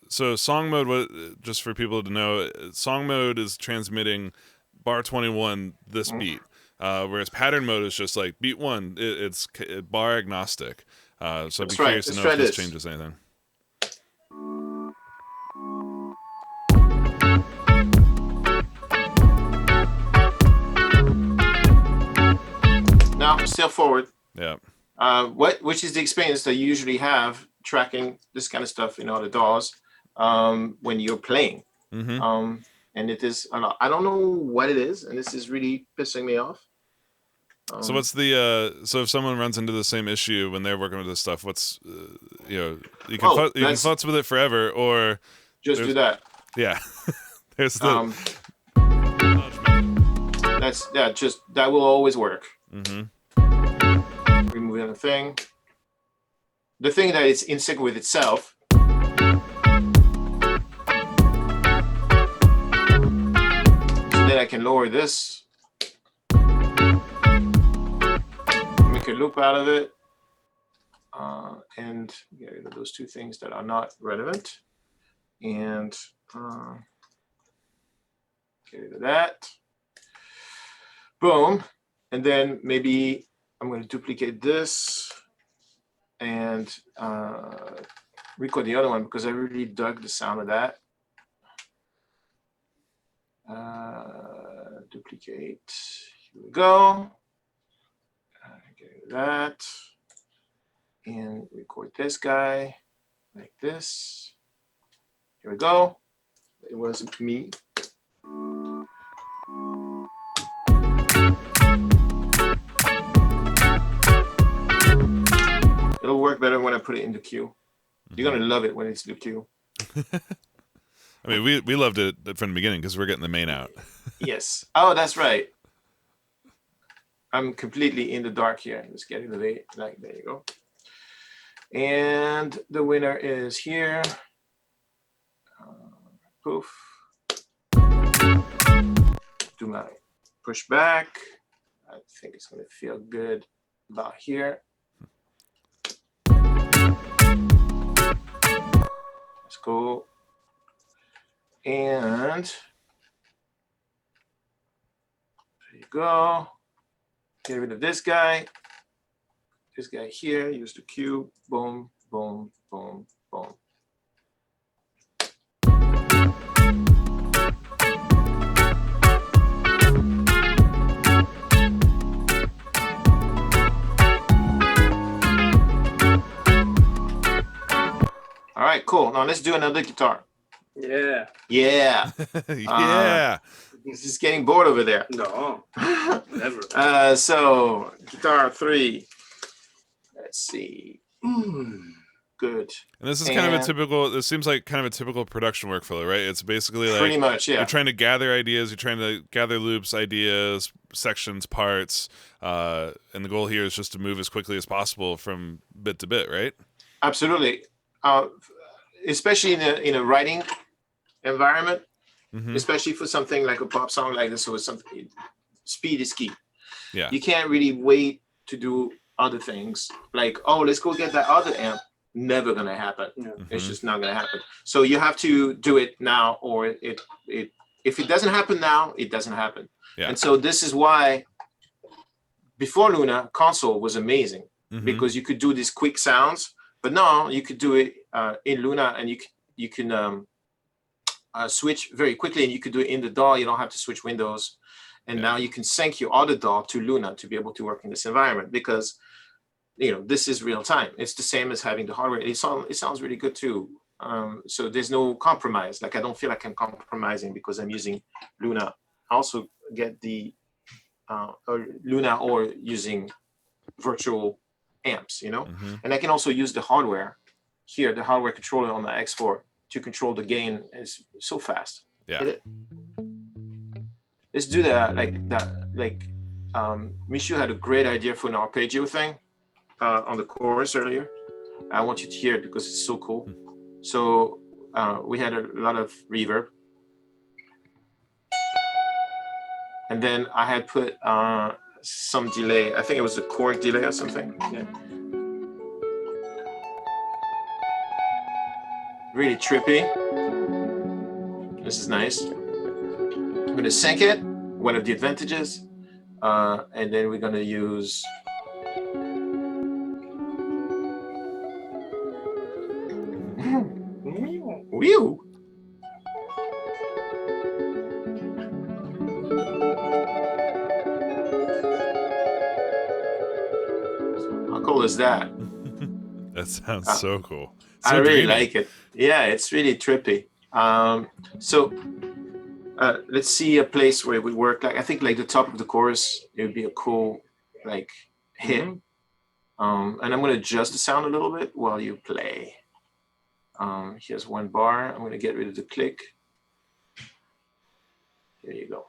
So song mode, just for people to know, song mode is transmitting bar 21 this beat, whereas pattern mode is just like beat 1. It's bar agnostic. So I'd be curious to know if this changes anything. No, still forward. Yeah. Which is the experience that you usually have tracking this kind of stuff in other DAWs when you're playing. And it is, I don't know what it is, and this is really pissing me off. So what's the so if someone runs into the same issue when they're working with this stuff, what's you can futz with it forever, or just do that. Yeah. There's the that will always work. Removing the thing that is in sync with itself. So then I can lower this, make a loop out of it, and get rid of those two things that are not relevant, and get rid of that. Boom. And then maybe I'm going to duplicate this and record the other one because I really dug the sound of that. Duplicate. Here we go. Get rid of that. And record this guy like this. Here we go. It wasn't me. It'll work better when I put it in the queue. You're gonna love it when it's the queue. I mean, we loved it from the beginning because we're getting the main out. Yes. Oh, that's right. I'm completely in the dark here. Let's get it away. Like, there you go. And the winner is here. Poof. Do my push back. I think it's going to feel good about here. That's cool. And there you go. Get rid of this guy. This guy here, use the cube. Boom, boom, boom, boom. All right, cool. Now let's do another guitar. Yeah. Yeah. Yeah. This is getting bored over there. No. Never. So guitar 3. Let's see. Good. And this is kind of a typical, this seems like kind of a typical production workflow, right? It's basically like pretty much, yeah. You're trying to gather ideas, you're trying to gather loops, ideas, sections, parts, and the goal here is just to move as quickly as possible from bit to bit, right? Absolutely. Especially in a writing environment, especially for something like a pop song like this, or something, speed is key. Yeah. You can't really wait to do other things like, oh, let's go get that other amp. Never gonna happen. It's just not gonna happen. So you have to do it now, or if it doesn't happen now, it doesn't happen. Yeah. And so this is why before Luna, console was amazing because you could do these quick sounds, but now you could do it in Luna, and you can switch very quickly, and you could do it in the DAW. You don't have to switch windows, and now you can sync your other DAW to Luna to be able to work in this environment, because this is real time. It's the same as having the hardware. It sounds really good too. So there's no compromise. Like, I don't feel like I'm compromising because I'm using Luna. I also get the Luna or using virtual amps, and I can also use the hardware here, the hardware controller on my X4 to control the gain. It's so fast. Yeah. Let's do that like that. Like Michu had a great idea for an arpeggio thing on the chorus earlier. I want you to hear it because it's so cool. So we had a lot of reverb, and then I had put some delay. I think it was a chord delay or something. Yeah. Really trippy. This is nice. I'm gonna sync it, one of the advantages, and then we're gonna use Whew. How cool is that? That sounds so cool. I really like it. Yeah, it's really trippy. So let's see a place where it would work. Like, I think like the top of the chorus, it would be a cool like hit. And I'm gonna adjust the sound a little bit while you play. Here's one bar. I'm going to get rid of the click. Here you go.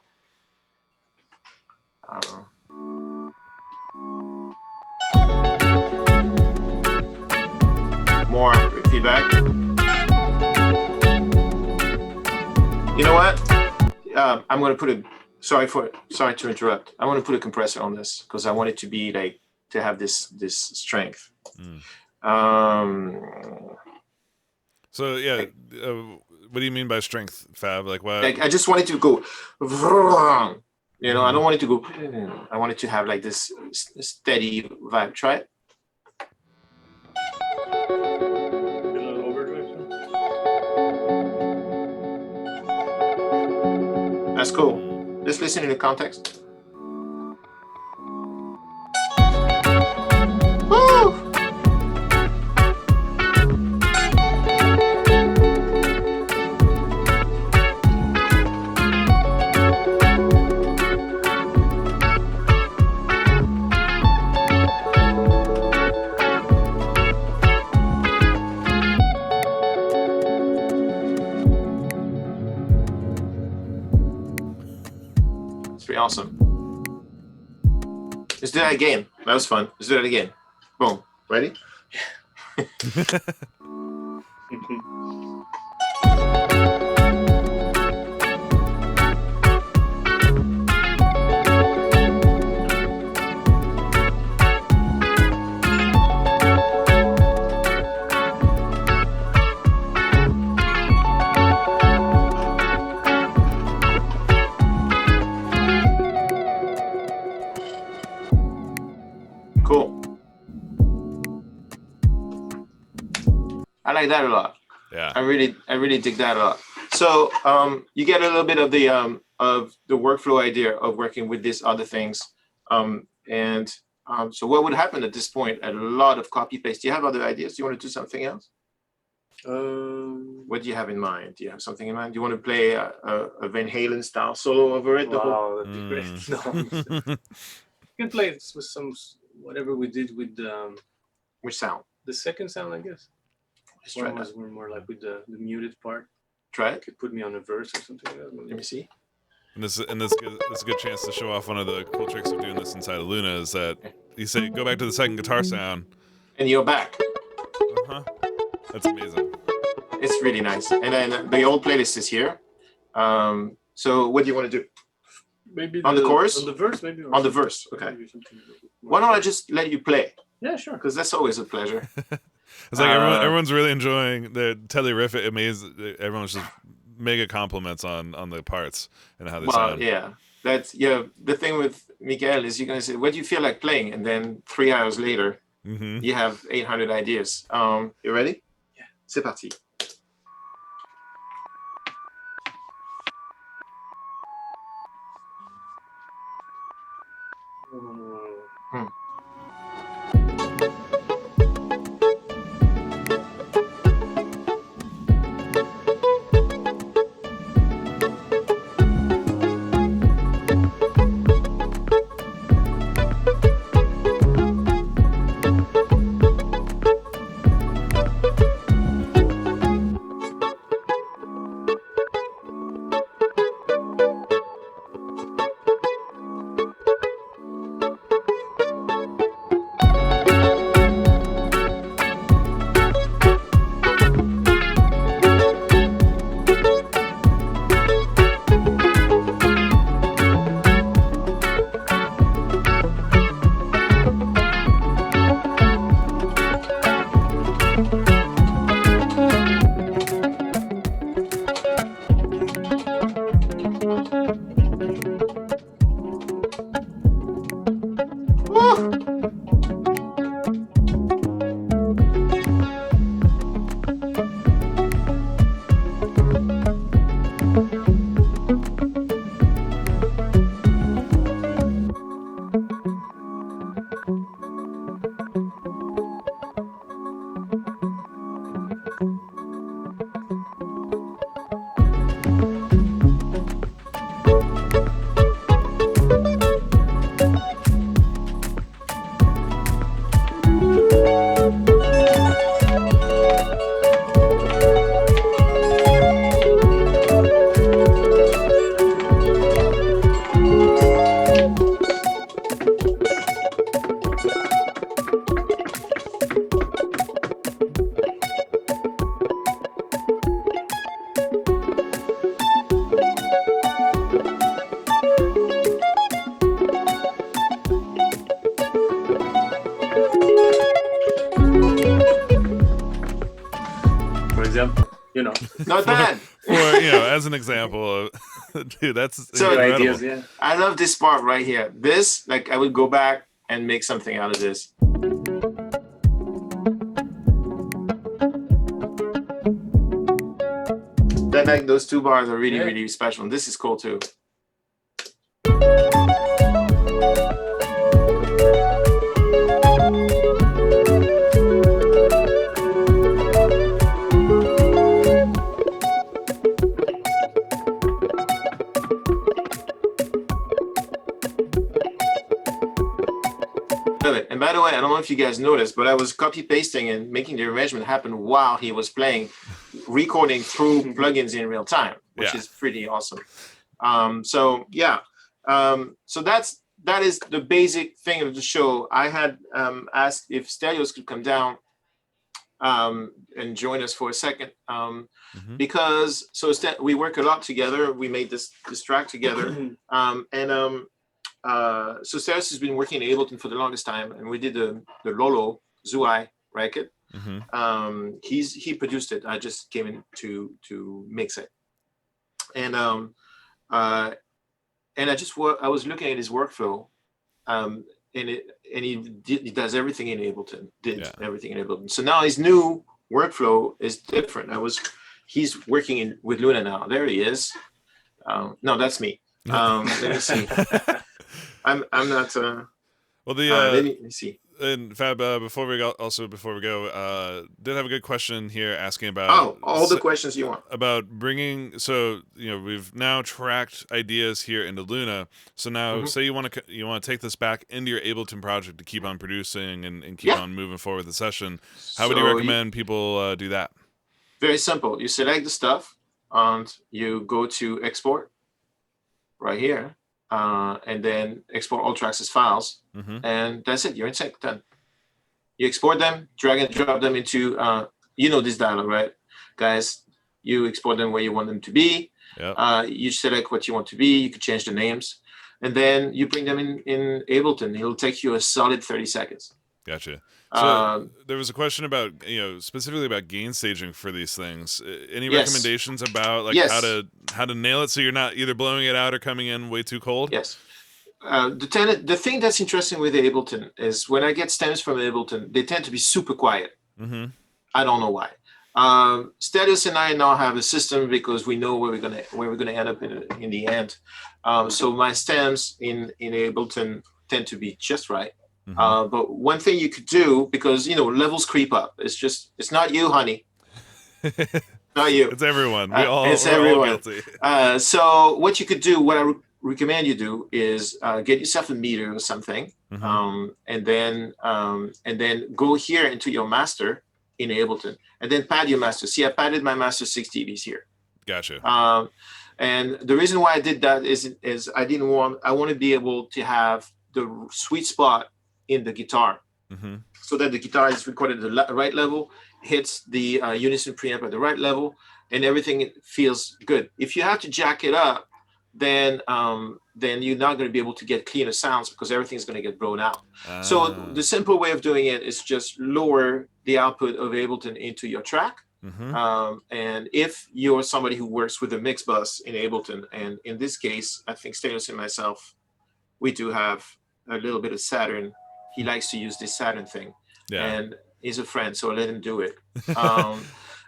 More feedback. You know what? I'm going to put a sorry to interrupt. I want to put a compressor on this because I want it to be like to have this strength. So yeah, what do you mean by strength, Fab? Like what? Like, I just want it to go, I don't want it to go. I want it to have like this steady vibe. Try it. A little overdrive. That's cool. Just listen in the context. Woo! Awesome. Let's do that again. That was fun. Let's do that again. Boom. Ready? Cool. I like that a lot. Yeah. I really dig that a lot. So you get a little bit of the workflow idea of working with these other things. So what would happen at this point? A lot of copy paste. Do you have other ideas? Do you want to do something else? What do you have in mind? Do you have something in mind? Do you want to play a Van Halen style solo over it? Wow, that'd be great. No, you can play it with some whatever we did with Which sound? the second sound, I guess. Let's try One that. was more like with the muted part. Try it. Could put me on a verse or something like that. Let me see. And this is a good chance to show off one of the cool tricks of doing this inside of Luna is that you say go back to the second guitar sound. And you're back. Uh-huh. That's amazing. It's really nice. And then the old playlist is here. So what do you want to do? Maybe On the chorus? On the verse, maybe. On the verse, okay. Maybe something Why don't I just let you play? Yeah, sure. Because that's always a pleasure. It's like everyone's really enjoying the Telly riff. Everyone's just mega compliments on the parts and how they sound. Yeah. The thing with Mikael is you're gonna say, what do you feel like playing? And then 3 hours later, you have 800 ideas. You ready? Yeah. C'est parti. Not bad. Or as an example of, dude, that's So incredible. Ideas, yeah. I love this part right here. This, like, I would go back and make something out of this. Then, like, those two bars are really, really special. And this is cool too. And by the way, I don't know if you guys noticed, but I was copy pasting and making the arrangement happen while he was playing, recording through plugins in real time, which is pretty awesome. So that is the basic thing of the show. I had asked if Stelios could come down and join us for a second. Mhm. Because we work a lot together. We made this track together. So Stelios has been working in Ableton for the longest time, and we did the Lolo Zui record. Mhm. He produced it. I just came in to mix it. And I was looking at his workflow, and he does everything in Ableton. Everything in Ableton. So now his new workflow is different. He's working with Luna now. There he is. No, that's me. Let me see. I'm not. Well, let me see. And Fab, before we go, did have a good question here asking about all the questions you want about bringing. So we've now tracked ideas here into Luna. So now, say you want to take this back into your Ableton project to keep on producing and keep on moving forward the session. How would you recommend people do that? Very simple. You select the stuff and you go to export right here. And then export all tracks as files, and that's it. You're in sync. Done. You export them, drag and drop them into, this dialog, right, guys? You export them where you want them to be. Yep. You select what you want to be. You could change the names, and then you bring them in Ableton. It'll take you a solid 30 seconds. Gotcha. So there was a question about, specifically about gain staging for these things. Any recommendations about how to nail it so you're not either blowing it out or coming in way too cold? Yes. The thing that's interesting with Ableton is when I get stems from Ableton, they tend to be super quiet. I don't know why. Stelios and I now have a system because we know where we're gonna end up in the end. So my stems in Ableton tend to be just right. But one thing you could do, because levels creep up. It's not you, honey. Not you. It's everyone. It's everyone. All guilty. So what you could do, what I recommend you do, is get yourself a meter or something, and then go here into your master in Ableton, and then pad your master. See, I padded my master 6 dBs here. Gotcha. And the reason why I did that is I want to be able to have the sweet spot in the guitar, so that the guitar is recorded at the right level, hits the unison preamp at the right level, and everything feels good. If you have to jack it up, then you're not going to be able to get cleaner sounds because everything's going to get blown out. So the simple way of doing it is just lower the output of Ableton into your track. And if you're somebody who works with a mix bus in Ableton, and in this case, I think Stelios and myself, we do have a little bit of Saturn. He likes to use this Saturn thing, and he's a friend, so I let him do it. But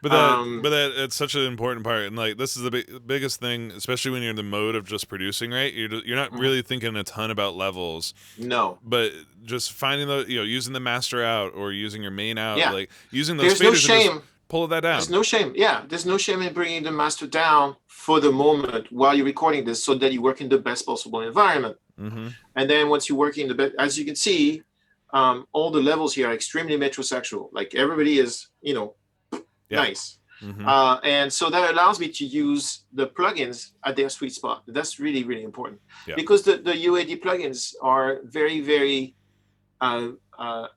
that it's such an important part, and like this is the biggest thing, especially when you're in the mode of just producing, right? You're not really thinking a ton about levels. No. But just finding using the master out or using your main out, like using those There's no faders shame. and just pull that down. There's no shame. Yeah, there's no shame in bringing the master down for the moment while you're recording this, so that you work in the best possible environment. And then once you work in the best, as you can see, all the levels here are extremely metrosexual. Like everybody is, nice. And so that allows me to use the plugins at their sweet spot. That's really, really important, because the UAD plugins are very, very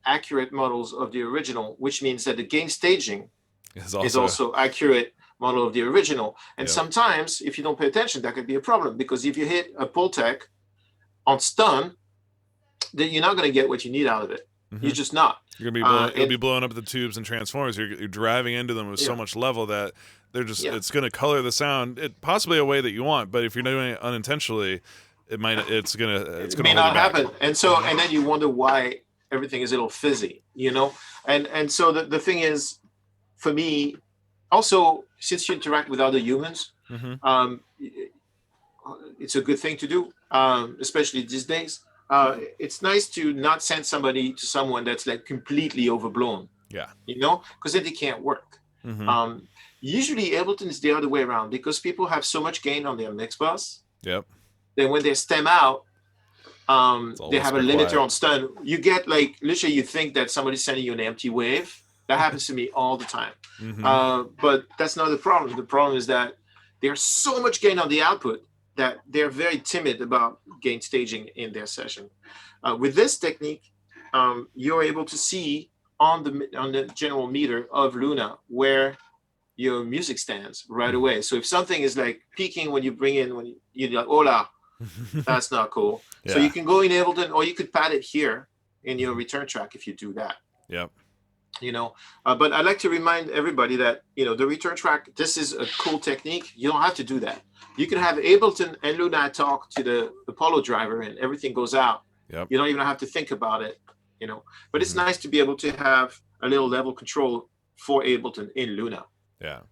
accurate models of the original, which means that the gain staging is also accurate model of the original. And sometimes, if you don't pay attention, that could be a problem, because if you hit a Pultec on stun, then you're not going to get what you need out of it. You're just not. You're gonna be you'll be blowing up the tubes and transformers. You're driving into them with so much level that they're just it's going to color the sound possibly a way that you want. But if you're doing it unintentionally, it may not happen. And then you wonder why everything is a little fizzy, And so the thing is, for me, also, since you interact with other humans, it's a good thing to do, especially these days. It's nice to not send somebody to someone that's like completely overblown. Because then they can't work. Usually Ableton is the other way around, because people have so much gain on their mix bus. Then when they stem out, they have a limiter on stun. You get literally, you think that somebody's sending you an empty wave. That happens to me all the time. But that's not the problem. The problem is that there's so much gain on the output that they're very timid about gain staging in their session. With this technique, you're able to see on the general meter of Luna where your music stands right away. So if something is like peaking when you bring in, when you're like, hola, that's not cool. Yeah. So you can go in Ableton, or you could pad it here in your return track if you do that. Yep. You know, but I'd like to remind everybody that, you know, the return track, this is a cool technique. You don't have to do that. You can have Ableton and Luna talk to the Apollo driver and everything goes out. Yep. You don't even have to think about it, you know, but it's Mhm. nice to be able to have a little level control for Ableton in Luna. Yeah.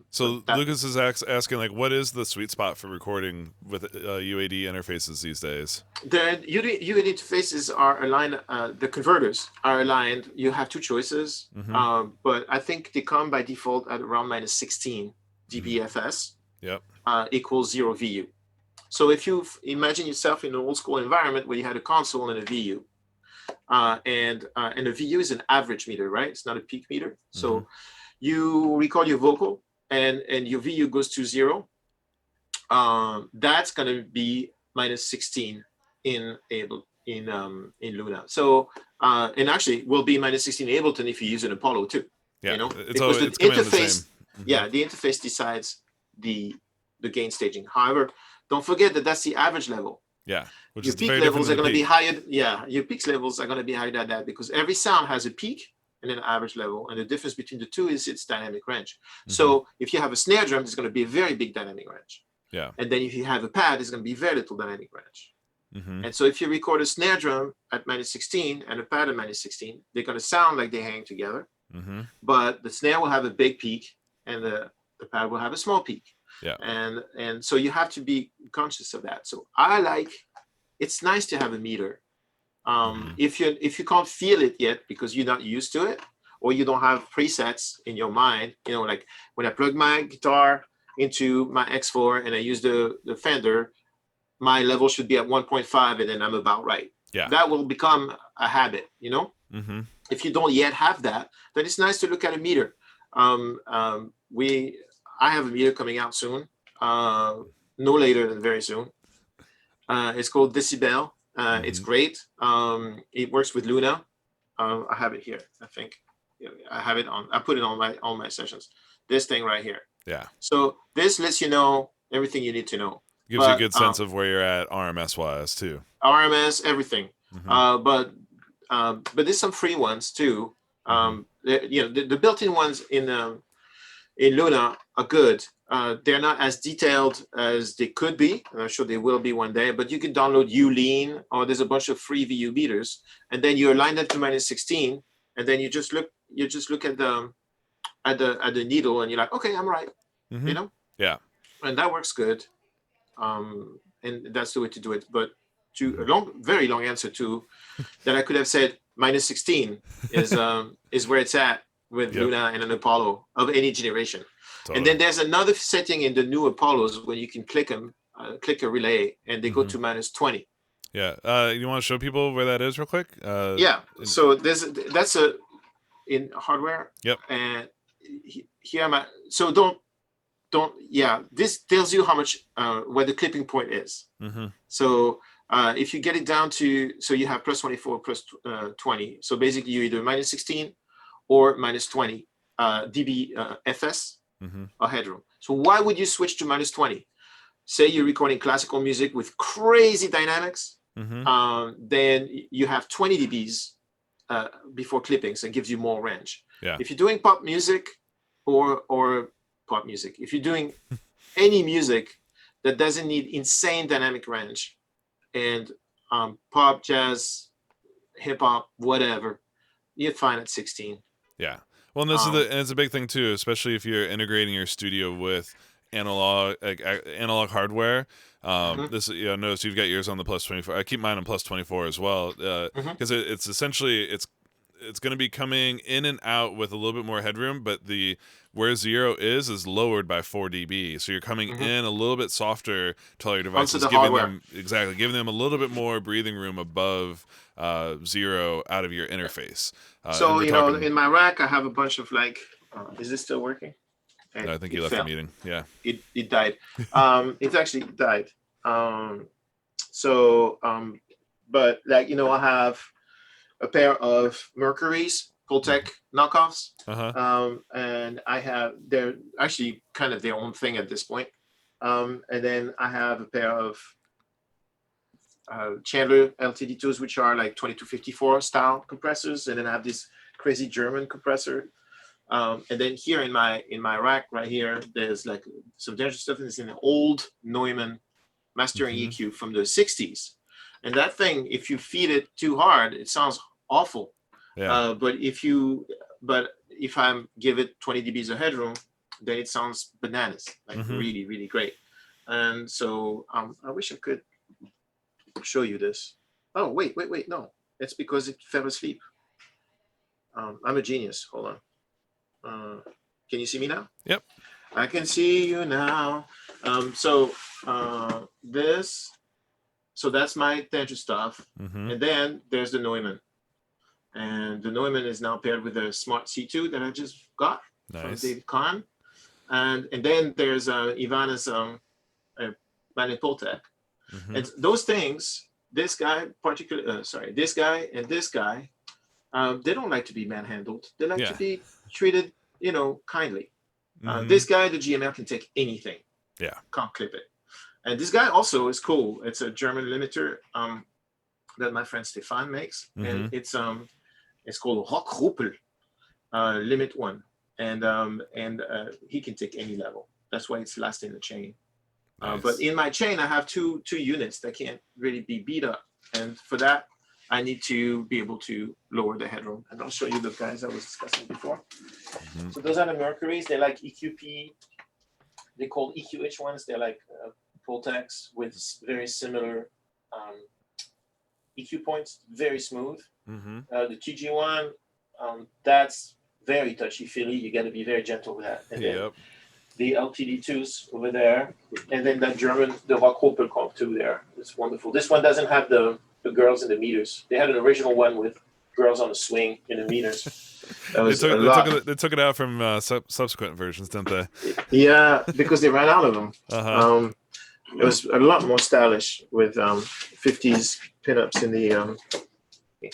So Lucas is asking, like, what is the sweet spot for recording with UAD interfaces these days? the UAD interfaces are aligned, the converters are aligned. You have two choices, but I think they come by default at around -16 dBFS. Yep. Equals 0 VU. So if you imagine yourself in an old school environment where you had a console and a VU, and a VU is an average meter, right? It's not a peak meter. So you record your vocal and your VU goes to 0. That's going to be -16 in Luna. So and actually will be -16 in Ableton if you use an Apollo too. Yeah, you know, it's interface. Yeah, the interface decides the gain staging. However, don't forget that that's the average level. Yeah, which your is peak very levels are different going to than be higher. Yeah, your peak levels are going to be higher than that because every sound has a peak and an average level, and the difference between the two is its dynamic range. So if you have a snare drum, there's going to be a very big dynamic range. Yeah. And then if you have a pad, there's going to be very little dynamic range. And so if you record a snare drum at -16 and a pad at -16, they're going to sound like they hang together. But the snare will have a big peak and the pad will have a small peak. Yeah. And so you have to be conscious of that. So it's nice to have a meter. If you can't feel it yet because you're not used to it, or you don't have presets in your mind, you know, like when I plug my guitar into my X4 and I use the Fender, my level should be at 1.5 and then I'm about right. Yeah. That will become a habit, you know? If you don't yet have that, then it's nice to look at a meter. I have a meter coming out soon, no later than very soon. It's called Decibel. It's great. It works with Luna. I have it here, I think. I have it on. I put it on my sessions. This thing right here. Yeah. So this lets you know everything you need to know. Gives you a good sense of where you're at RMS wise too. RMS, everything. But there's some free ones too. The built-in ones in Luna are good. They're not as detailed as they could be, and I'm sure they will be one day. But you can download ULean, or there's a bunch of free VU meters, and then you align that to -16, and then you just look at the needle, and you're like, okay, I'm right. You know? Yeah. And that works good. And that's the way to do it. But to a very long answer to that, I could have said -16 is where it's at with Luna and an Apollo of any generation. Totally. And then there's another setting in the new Apollos where you can click a relay, and they go to -20. Yeah. You want to show people where that is real quick? Yeah. So that's in hardware. Yep. And here am I. So don't. Yeah. This tells you how much where the clipping point is. So if you get it down to, so you have +24, +20. So basically you either -16 or -20 dB FS or headroom. So why would you switch to -20? Say you're recording classical music with crazy dynamics, then you have 20 dBs before clipping, so it gives you more range. Yeah. If you're doing pop music or pop music, if you're doing any music that doesn't need insane dynamic range, and pop, jazz, hip hop, whatever, you're fine at 16. Yeah. Well, and and it's a big thing too, especially if you're integrating your studio with analog hardware. This, notice you've got yours on the +24. I keep mine on +24 as well, because it's essentially it's going to be coming in and out with a little bit more headroom, but where 0 is lowered by 4 dB. So you're coming in a little bit softer to all your devices, giving them a little bit more breathing room above 0 out of your interface. So in my rack, I have a bunch of is this still working? No, I think you left the meeting. Yeah, it died. It actually died. But I have a pair of Mercuries Pultec knockoffs. Uh-huh. And they're actually kind of their own thing at this point. And then I have a pair of Chandler LTD2s, which are like 2254 style compressors. And then I have this crazy German compressor. And then here in my rack right here, there's like some dangerous stuff. It's in an old Neumann mastering EQ from the 60s. And that thing, if you feed it too hard, it sounds awful. Yeah. But if I give it 20 dBs of headroom, then it sounds bananas, like really, really great. And so I wish I could show you this. Oh, wait, no. It's because it fell asleep. I'm a genius. Hold on. Can you see me now? Yep. I can see you now. So that's my Tantra stuff. And then there's the Neumann. And the Neumann is now paired with a Smart C2 that I just got from David Kahn. And then there's Ivana's Magnet Pultec. And those things, this guy and this guy, they don't like to be manhandled. They like to be treated, kindly. This guy, the GML, can take anything. Yeah. Can't clip it. And this guy also is cool. It's a German limiter that my friend Stefan makes. And it's called Rockruppel Limit 1. And he can take any level. That's why it's last in the chain. Nice. But in my chain, I have two units that can't really be beat up. And for that, I need to be able to lower the headroom. And I'll show you the guys I was discussing before. So those are the Mercuries. They're like EQP. They're called EQH ones. They're like Pultecs with very similar EQ points, very smooth. The TG one, that's very touchy-feely. You got to be very gentle with that. And then the LTD2s over there, and then that German, the Rockruppel comp too there. It's wonderful. This one doesn't have the girls in the meters. They had an original one with girls on the swing in the meters. That was they took it out from subsequent versions, didn't they? Yeah, because they ran out of them. It was a lot more stylish with 50s pinups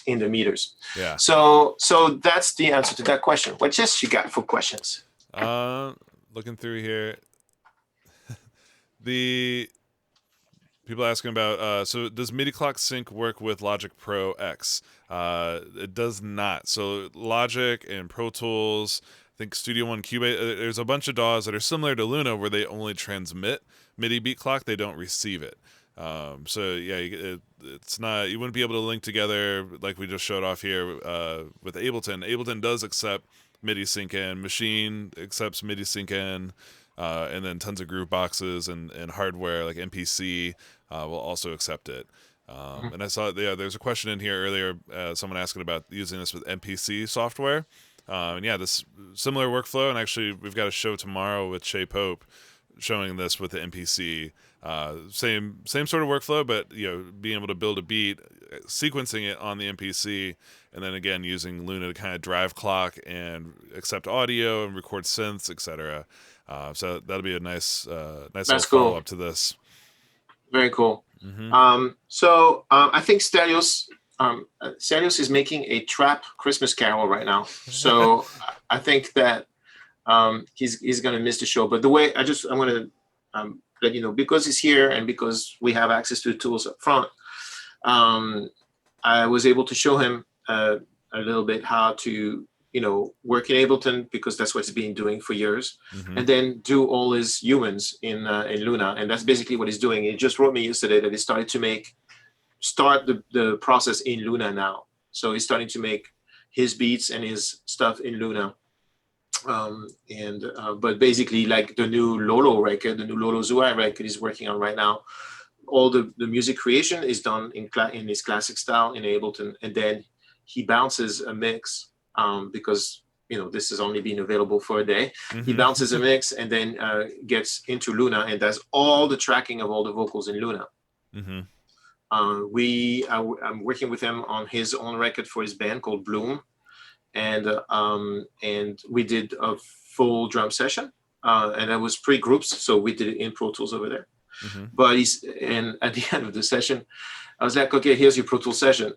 in the meters. Yeah. So that's the answer to that question. What else you got for questions? Looking through here, the people asking about so does MIDI Clock Sync work with Logic Pro X? It does not. So Logic and Pro Tools, I think Studio One, Cubase, there's a bunch of DAWs that are similar to Luna where they only transmit MIDI beat clock, they don't receive it. So yeah, it's not, you wouldn't be able to link together like we just showed off here with Ableton. Ableton does accept MIDI sync in, Machine accepts MIDI sync in, and then tons of groove boxes and hardware like MPC will also accept it. And I saw there's a question in here earlier, someone asking about using this with MPC software. And yeah, this similar workflow, and actually we've got a show tomorrow with Shay Pope showing this with the MPC. Same sort of workflow, but being able to build a beat, sequencing it on the MPC, and then again using Luna to kind of drive clock and accept audio and record synths, etc. So that'll be a nice little follow up to this. Very cool. So I think Stelios is making a trap Christmas carol right now. So I think that he's going to miss the show. But the way I'm going to let you know, because he's here and because we have access to the tools up front, I was able to show him a little bit how to work in Ableton, because that's what he's been doing for years, and then do all his humans in Luna, and that's basically what he's doing. He just wrote me yesterday that he started to start the process in Luna now. So he's starting to make his beats and his stuff in Luna. But basically, like the new Lolo record, the new Lolo Zuai record he's working on right now, all the music creation is done in his classic style in Ableton, and then he bounces a mix because this has only been available for a day. He bounces a mix and then gets into Luna and does all the tracking of all the vocals in Luna. I'm working with him on his own record for his band called Bloom, and we did a full drum session, and it was pre-groups, so we did it in Pro Tools over there. But and at the end of the session, I was like, okay, here's your Pro Tools session,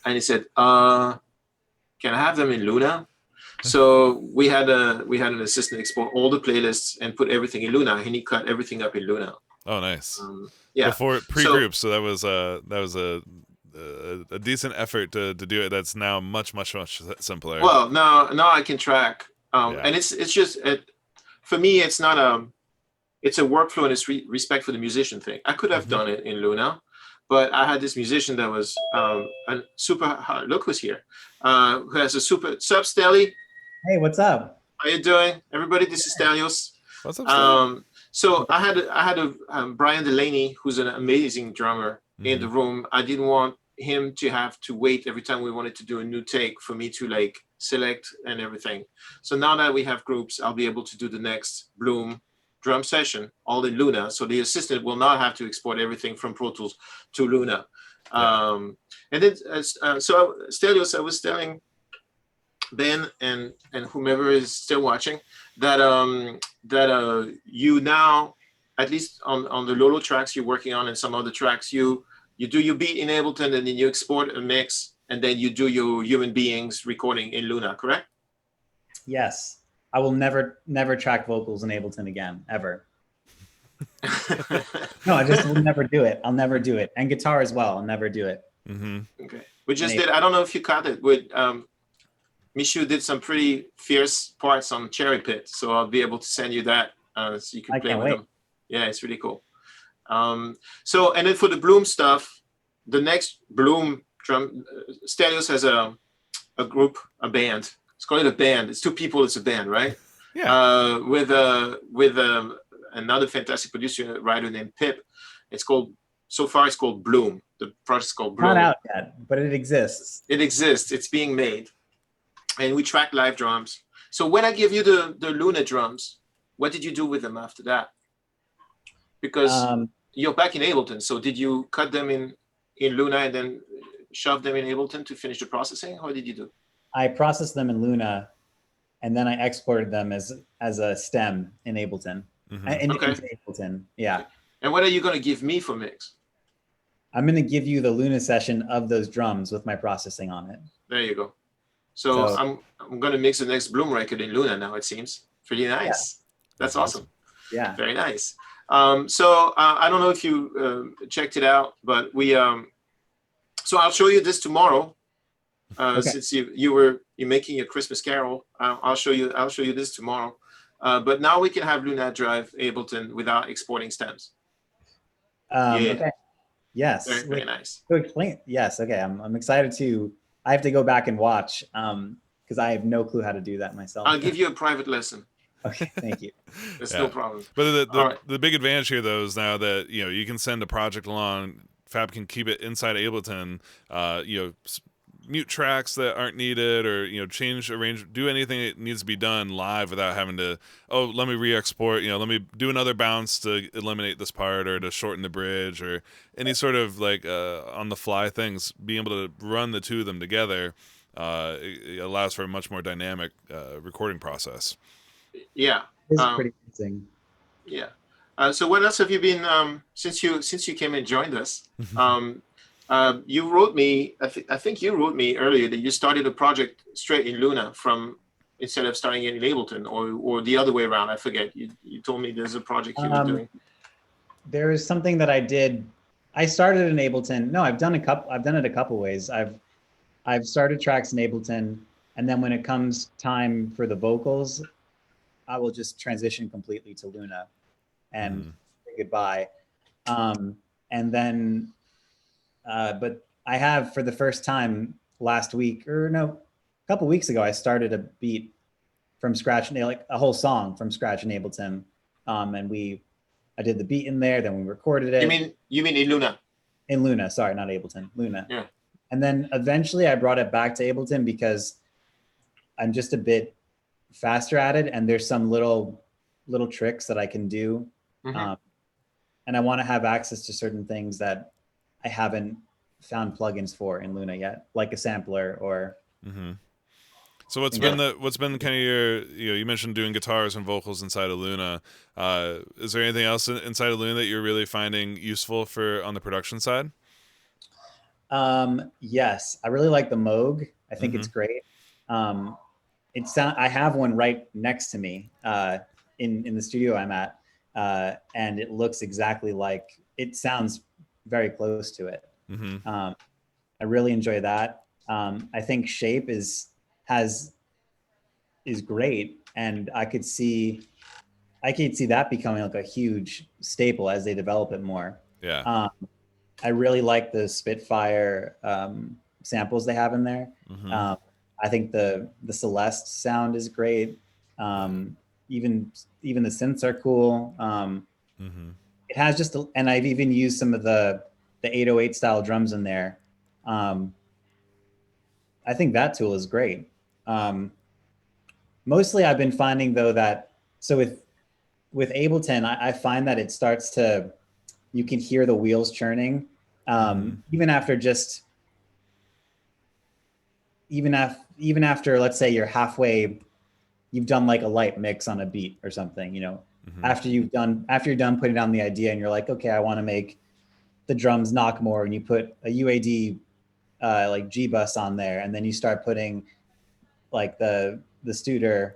and he said, can can I have them in Luna? So we had an assistant export all the playlists and put everything in Luna, and he cut everything up in Luna. Oh, nice. Yeah. Before So pre-group, so that was a decent effort to do it. That's now much simpler. well, now I can track, Yeah. and it's just for me, it's not it's a workflow and it's respect for the musician thing. I could have done it in Luna, but I had this musician that was a super look who's here, who has a super sub Steli. Hey, what's up? How you doing, everybody? This is Stelios. What's up, Steve? So I had a Brian Delaney, who's an amazing drummer, in the room. I didn't want him to have to wait every time we wanted to do a new take for me to like select and everything. So now that we have groups, I'll be able to do the next Bloom drum session all in Luna. So the assistant will not have to export everything from Pro Tools to Luna. And then so Stelios, I was telling Ben and whomever is still watching that you now, at least on the Lolo tracks you're working on and some other tracks, you do your beat in Ableton and then you export a mix and then you do your human beings recording in Luna, correct? Yes. I will never track vocals in Ableton again, ever. No, I just will never do it. I'll never do it. And guitar as well. I'll never do it. Okay. We just did, I don't know if you caught it, with Mishu did some pretty fierce parts on Cherry Pit. So I'll be able to send you that so you can play with them. Yeah, it's really cool. So, and then for the Bloom stuff, the next Bloom drum, Stelios has a group, a band. Let's call it a band. It's two people, it's a band, right? Yeah. With another fantastic producer, writer named Pip. So far it's called Bloom. The project's called Bloom. Not out yet, but it exists. It exists, it's being made. And we track live drums. So when I give you the Luna drums, what did you do with them after that? Because you're back in Ableton. So did you cut them in Luna and then shove them in Ableton to finish the processing? Or what did you do? I processed them in Luna and then I exported them as a stem in Ableton. Into Ableton, yeah. And what are you going to give me for mix? I'm going to give you the Luna session of those drums with my processing on it. There you go. So I'm going to mix the next Bloom record in Luna now, it seems. Pretty nice. Yeah. That's awesome. Yeah. Very nice. So I don't know if you checked it out, but so I'll show you this tomorrow. Since you're making a Christmas Carol, I'll show you this tomorrow. But now we can have Luna drive Ableton without exporting stems. Okay. Yes. Very nice. So explain. Yes. Okay. I'm excited to. I have to go back and watch because I have no clue how to do that myself. I'll give you a private lesson. Okay. Thank you. There's no problem. But the big advantage here, though, is now that you can send a project along. Fab can keep it inside Ableton. Mute tracks that aren't needed, or change, arrange, do anything that needs to be done live without having to let me re-export, let me do another bounce to eliminate this part or to shorten the bridge or any sort of like on the fly things. Being able to run the two of them together it allows for a much more dynamic recording process. Yeah, it's pretty amazing. Yeah. So what else have you been since you came and joined us? You wrote me, I think you wrote me earlier that you started a project straight in Luna instead of starting in Ableton or the other way around. I forget. You told me there's a project you were doing. There is something that I did. I started in Ableton. No, I've done it a couple ways. I've started tracks in Ableton, and then when it comes time for the vocals, I will just transition completely to Luna and say goodbye. And then but I have, for the first time last week, or no, a couple weeks ago, I started a beat from scratch, like a whole song from scratch in Ableton. And I did the beat in there, then we recorded it. You mean in Luna? In Luna, sorry, not Ableton, Luna. Yeah. And then eventually I brought it back to Ableton because I'm just a bit faster at it. And there's some little tricks that I can do. And I want to have access to certain things that I haven't found plugins for in Luna yet, like a sampler or. So what's been kind of your, you mentioned doing guitars and vocals inside of Luna. Is there anything else inside of Luna that you're really finding useful on the production side? Yes, I really like the Moog. I think it's great. I have one right next to me in the studio I'm at, and it looks exactly like, it sounds very close to it. Mm-hmm. I really enjoy that. I think Shape is great, and I could see that becoming like a huge staple as they develop it more. Yeah. I really like the Spitfire samples they have in there. Mm-hmm. I think the Celeste sound is great. Even the synths are cool. Mm-hmm. It has just, and I've even used some of the 808 style drums in there. I think that tool is great. Mostly, I've been finding though that, so with Ableton, I find that it starts to, you can hear the wheels churning, even after just, even after, let's say you're halfway, you've done like a light mix on a beat or something, you know, Mm-hmm. after you're done putting down the idea and you're like, okay, I want to make the drums knock more, and you put a UAD like G bus on there, and then you start putting like the Studer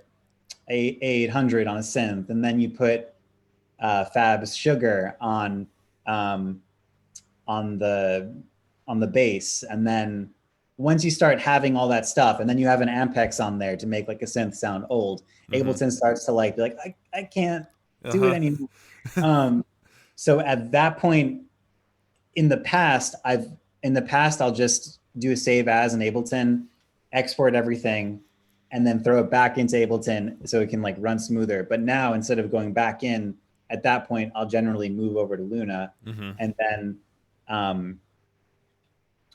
A800 on a synth, and then you put Fab's Sugar on the bass, and then once you start having all that stuff, and then you have an Ampex on there to make like a synth sound old, Mm-hmm. Ableton starts to like be like, I can't do it Uh-huh. anymore. So at that point, in the past, I'll just do a save as in Ableton, export everything, and then throw it back into Ableton so it can like run smoother. But now, instead of going back in, at that point, I'll generally move over to Luna, Mm-hmm.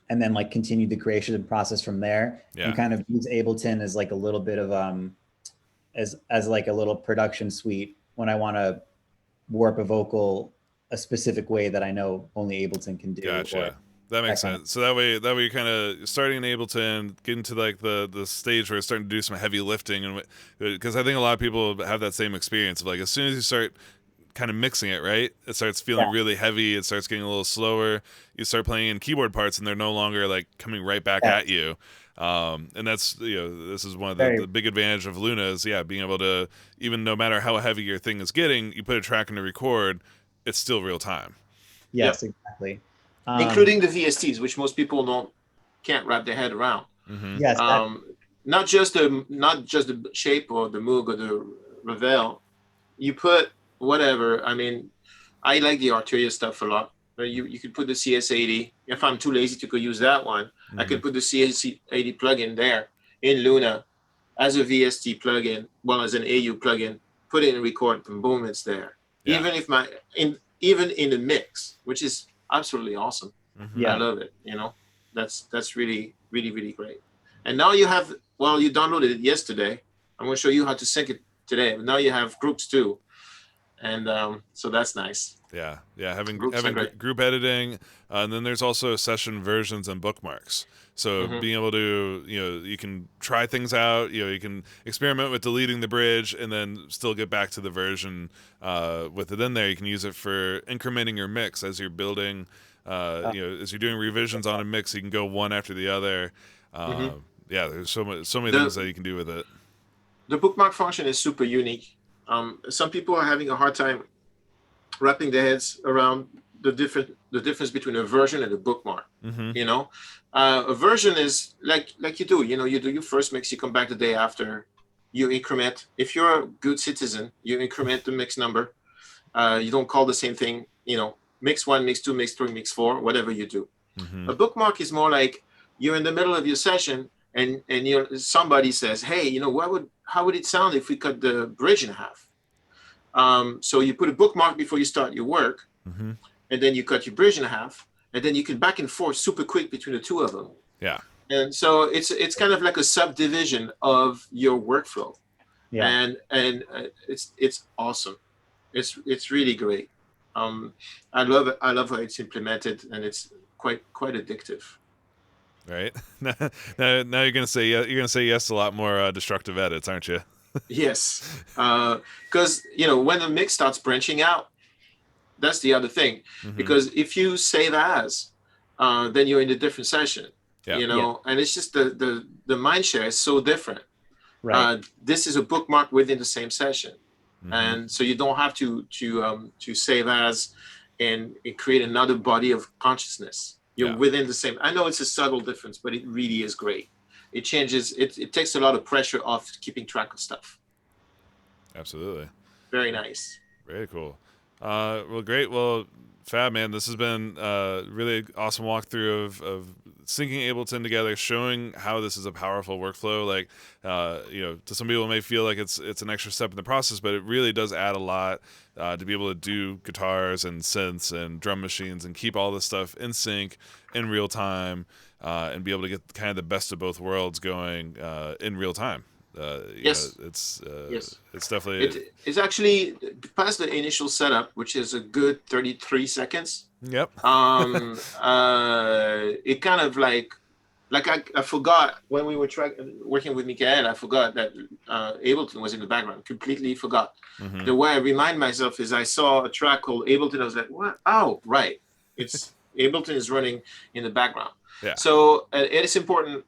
and then like continue the creation process from there, Yeah. and kind of use Ableton as like a little bit of as like a little production suite when I want to warp a vocal a specific way that I know only Ableton can do. Gotcha. That makes sense. So that way you're kind of starting in Ableton, getting to like the stage where it's starting to do some heavy lifting, and because I think a lot of people have that same experience of like, as soon as you start kind of mixing it, right, it starts feeling really heavy. It starts getting a little slower. You start playing in keyboard parts, and they're no longer like coming right back at you. And that's, this is one of the big advantage of Luna is, being able to, even no matter how heavy your thing is getting, you put a track in to record, it's still real time. Yes, exactly. Including the VSTs, which most people can't wrap their head around. Mm-hmm. Yes. Not just the Shape or the Moog or the Revel. You put whatever. I mean, I like the Arturia stuff a lot. But you could put the CS80. If I'm too lazy to go use that one, I could put the CS80 plugin there in Luna as a VST plugin, as an AU plugin. Put it in record, and boom, it's there. Yeah. Even in the mix, which is absolutely awesome. Mm-hmm. I love it. That's really, really, really great. And now you have, you downloaded it yesterday. I'm going to show you how to sync it today. But now you have groups too, and so that's nice. Yeah, having Groups group editing, and then there's also session versions and bookmarks. So being able to, you can try things out. You can experiment with deleting the bridge, and then still get back to the version with it in there. You can use it for incrementing your mix as you're building. As you're doing revisions on a mix, you can go one after the other. Yeah, there's so many things that you can do with it. The bookmark function is super unique. Some people are having a hard time wrapping their heads around the difference between a version and a bookmark. A version is like you do your first mix, you come back the day after, you increment. If you're a good citizen, you increment the mix number. You don't call the same thing, mix 1, mix 2, mix 3, mix 4, whatever you do. A bookmark is more like you're in the middle of your session, and somebody says, hey, how would it sound if we cut the bridge in half? So you put a bookmark before you start your work, and then you cut your bridge in half, and then you can back and forth super quick between the two of them. Yeah. And so it's kind of like a subdivision of your workflow. Yeah. And it's awesome. It's really great. I love it. I love how it's implemented, and it's quite addictive. Right. Now you're gonna say yes to a lot more destructive edits, aren't you? Yes, because when the mix starts branching out, that's the other thing. Because if you save as, then you're in a different session. Yeah. you know, and it's just the mind share is so different. Right. This is a bookmark within the same session, Mhm. and so you don't have to save as and create another body of consciousness. You're Yeah. within the same. I know it's a subtle difference, but it really is great. It changes. It takes a lot of pressure off keeping track of stuff. Absolutely. Very nice. Very cool. Well, great. Well, Fab, man, this has been really awesome walkthrough of syncing Ableton together, showing how this is a powerful workflow. Like, to some people it may feel like it's an extra step in the process, but it really does add a lot to be able to do guitars and synths and drum machines and keep all this stuff in sync in real time and be able to get kind of the best of both worlds going in real time. Yes. It's definitely it's actually past the initial setup, which is a good 33 seconds. Yep. It kind of like I forgot when we were working with Michael, I forgot that Ableton was in the background. Completely forgot. Mhm. The way I remind myself is I saw a track called Ableton. I was like, what? Oh, right. It's Ableton is running in the background. Yeah. So it is important.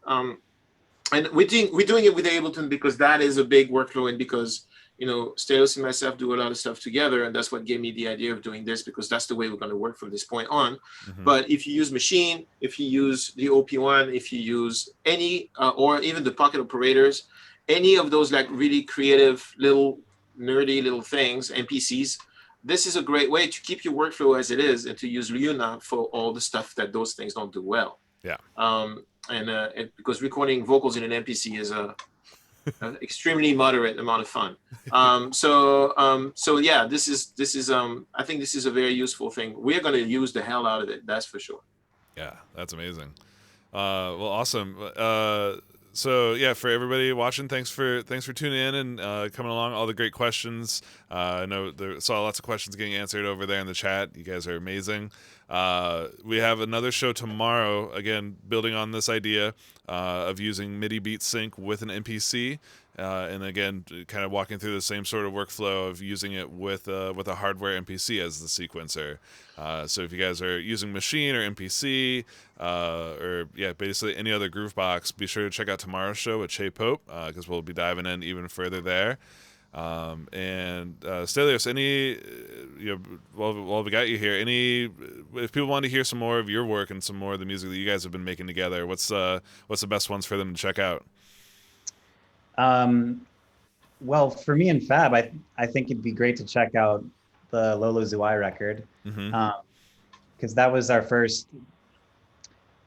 And we're doing it with Ableton because that is a big workflow, and because Stelios and myself do a lot of stuff together, and that's what gave me the idea of doing this, because that's the way we're going to work from this point on. Mhm. But if you use Machine, if you use the OP1, if you use any or even the Pocket Operators, any of those like really creative little nerdy little things, NPCs, this is a great way to keep your workflow as it is and to use LUNA for all the stuff that those things don't do well. Yeah. And because recording vocals in an MPC is an extremely moderate amount of fun. So yeah, this is I think this is a very useful thing. We're going to use the hell out of it. That's for sure. Yeah, that's amazing. Well, awesome. So yeah, for everybody watching, thanks for tuning in and coming along. All the great questions. I know saw lots of questions getting answered over there in the chat. You guys are amazing. We have another show tomorrow. Again, building on this idea of using MIDI beat sync with an MPC. And again, kind of walking through the same sort of workflow of using it with a hardware MPC as the sequencer. So if you guys are using Machine or MPC, or basically any other Groovebox, be sure to check out tomorrow's show with Che Pope, because we'll be diving in even further there. And Stelios, while we got you here, if people want to hear some more of your work and some more of the music that you guys have been making together, what's the best ones for them to check out? Well, for me and Fab, I think it'd be great to check out the Lolo Zouai record, because that was our first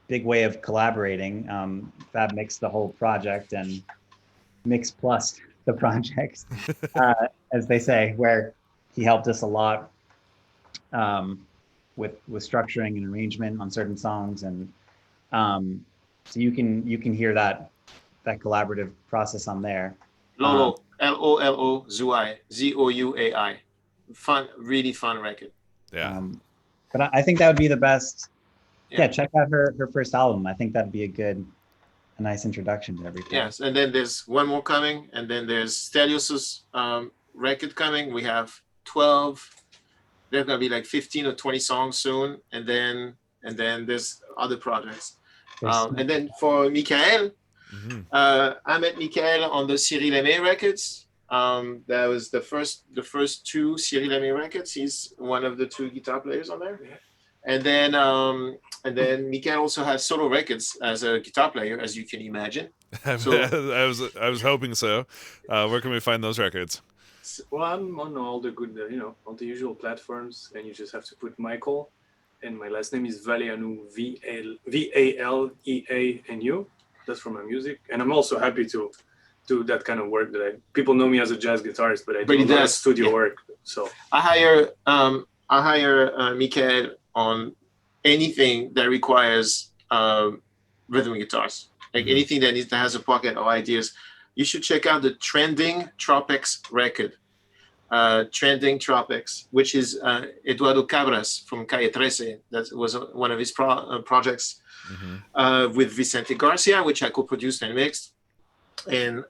big way of collaborating. Fab mixed the whole project and mix plus the project, as they say, where he helped us a lot with structuring and arrangement on certain songs, and so you can hear that collaborative process on there. Lolo, Lolo Zouai, Zouai, fun, really fun record. Yeah. But I think that would be the best. Yeah. Check out her first album. I think that'd be a nice introduction to everything. Yes, and then there's one more coming, and then there's Stelios's record coming. We have 12. There's gonna be like 15 or 20 songs soon, and then there's other projects. And then for Michael, I met Michael on the Cyril Aimé records. That was the first two Cyril Aimé records. He's one of the two guitar players on there. Yeah. And then Michael also has solo records as a guitar player, as you can imagine. So, I was hoping so. Where can we find those records? Well, I'm on all the good, all the usual platforms, and you just have to put Michael, and my last name is Valeanu, Valeanu. That's for my music, and I'm also happy to do that kind of work. People know me as a jazz guitarist, but I do a lot of studio work. So I hire Michael on anything that requires rhythm guitars, like anything that has a pocket or ideas. You should check out the Trending Tropics record. Trending Tropics, which is Eduardo Cabras from Calle 13. That was one of his projects with Vicente Garcia, which I co-produced and mixed. And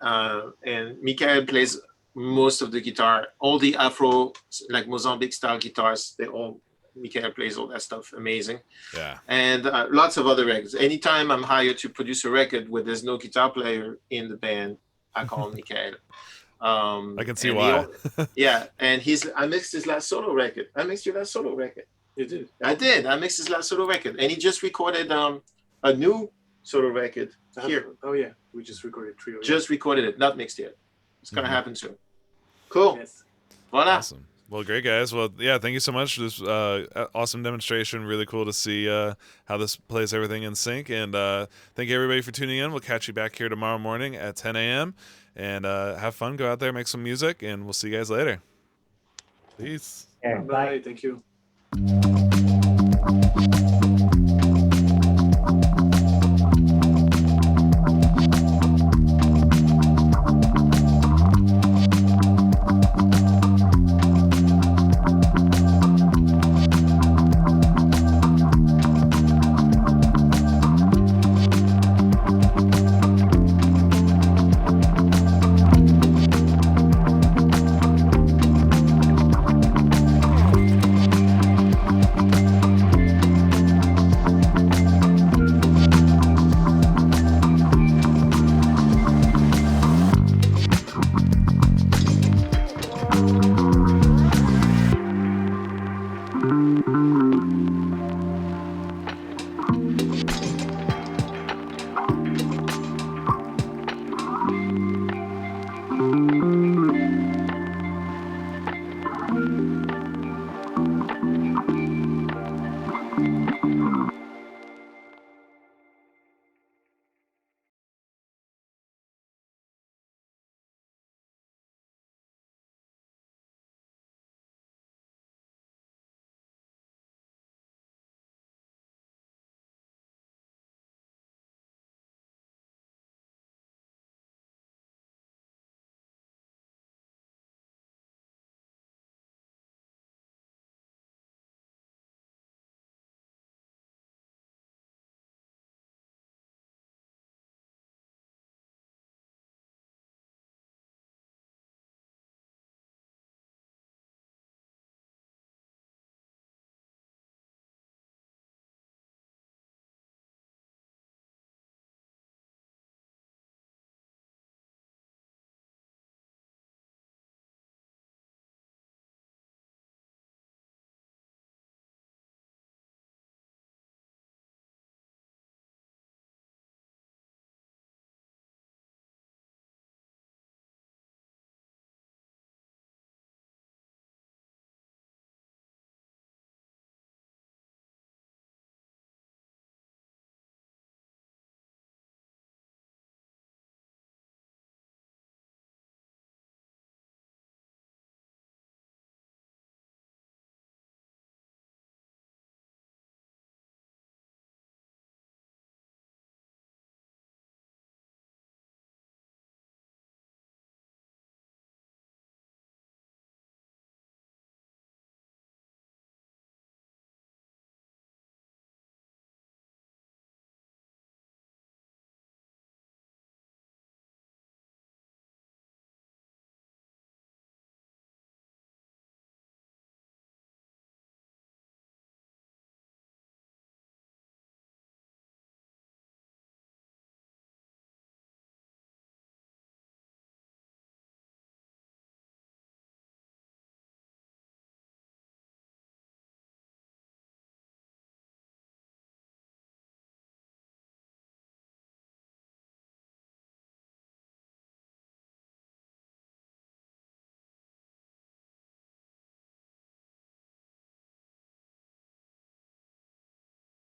Michael plays most of the guitar, all the Afro, like Mozambique style guitars. They all Mikael plays all that stuff, amazing. Yeah. And lots of other records. Anytime I'm hired to produce a record where there's no guitar player in the band, I call Mikael. I can see and why. Yeah, and I mixed his last solo record. I mixed your last solo record. You did. I did. I mixed his last solo record, and he just recorded a new solo record here. Oh yeah, we just recorded trio. Just recorded it, not mixed yet. It's gonna Mhm. happen soon. Cool. Yes. Voila. Awesome. Well, great guys. Well, yeah, thank you so much for this awesome demonstration. Really cool to see how this plays everything in sync. And thank you everybody for tuning in. We'll catch you back here tomorrow morning at 10 a.m. And have fun. Go out there, make some music, and we'll see you guys later. Peace. Okay, Bye. Thank you.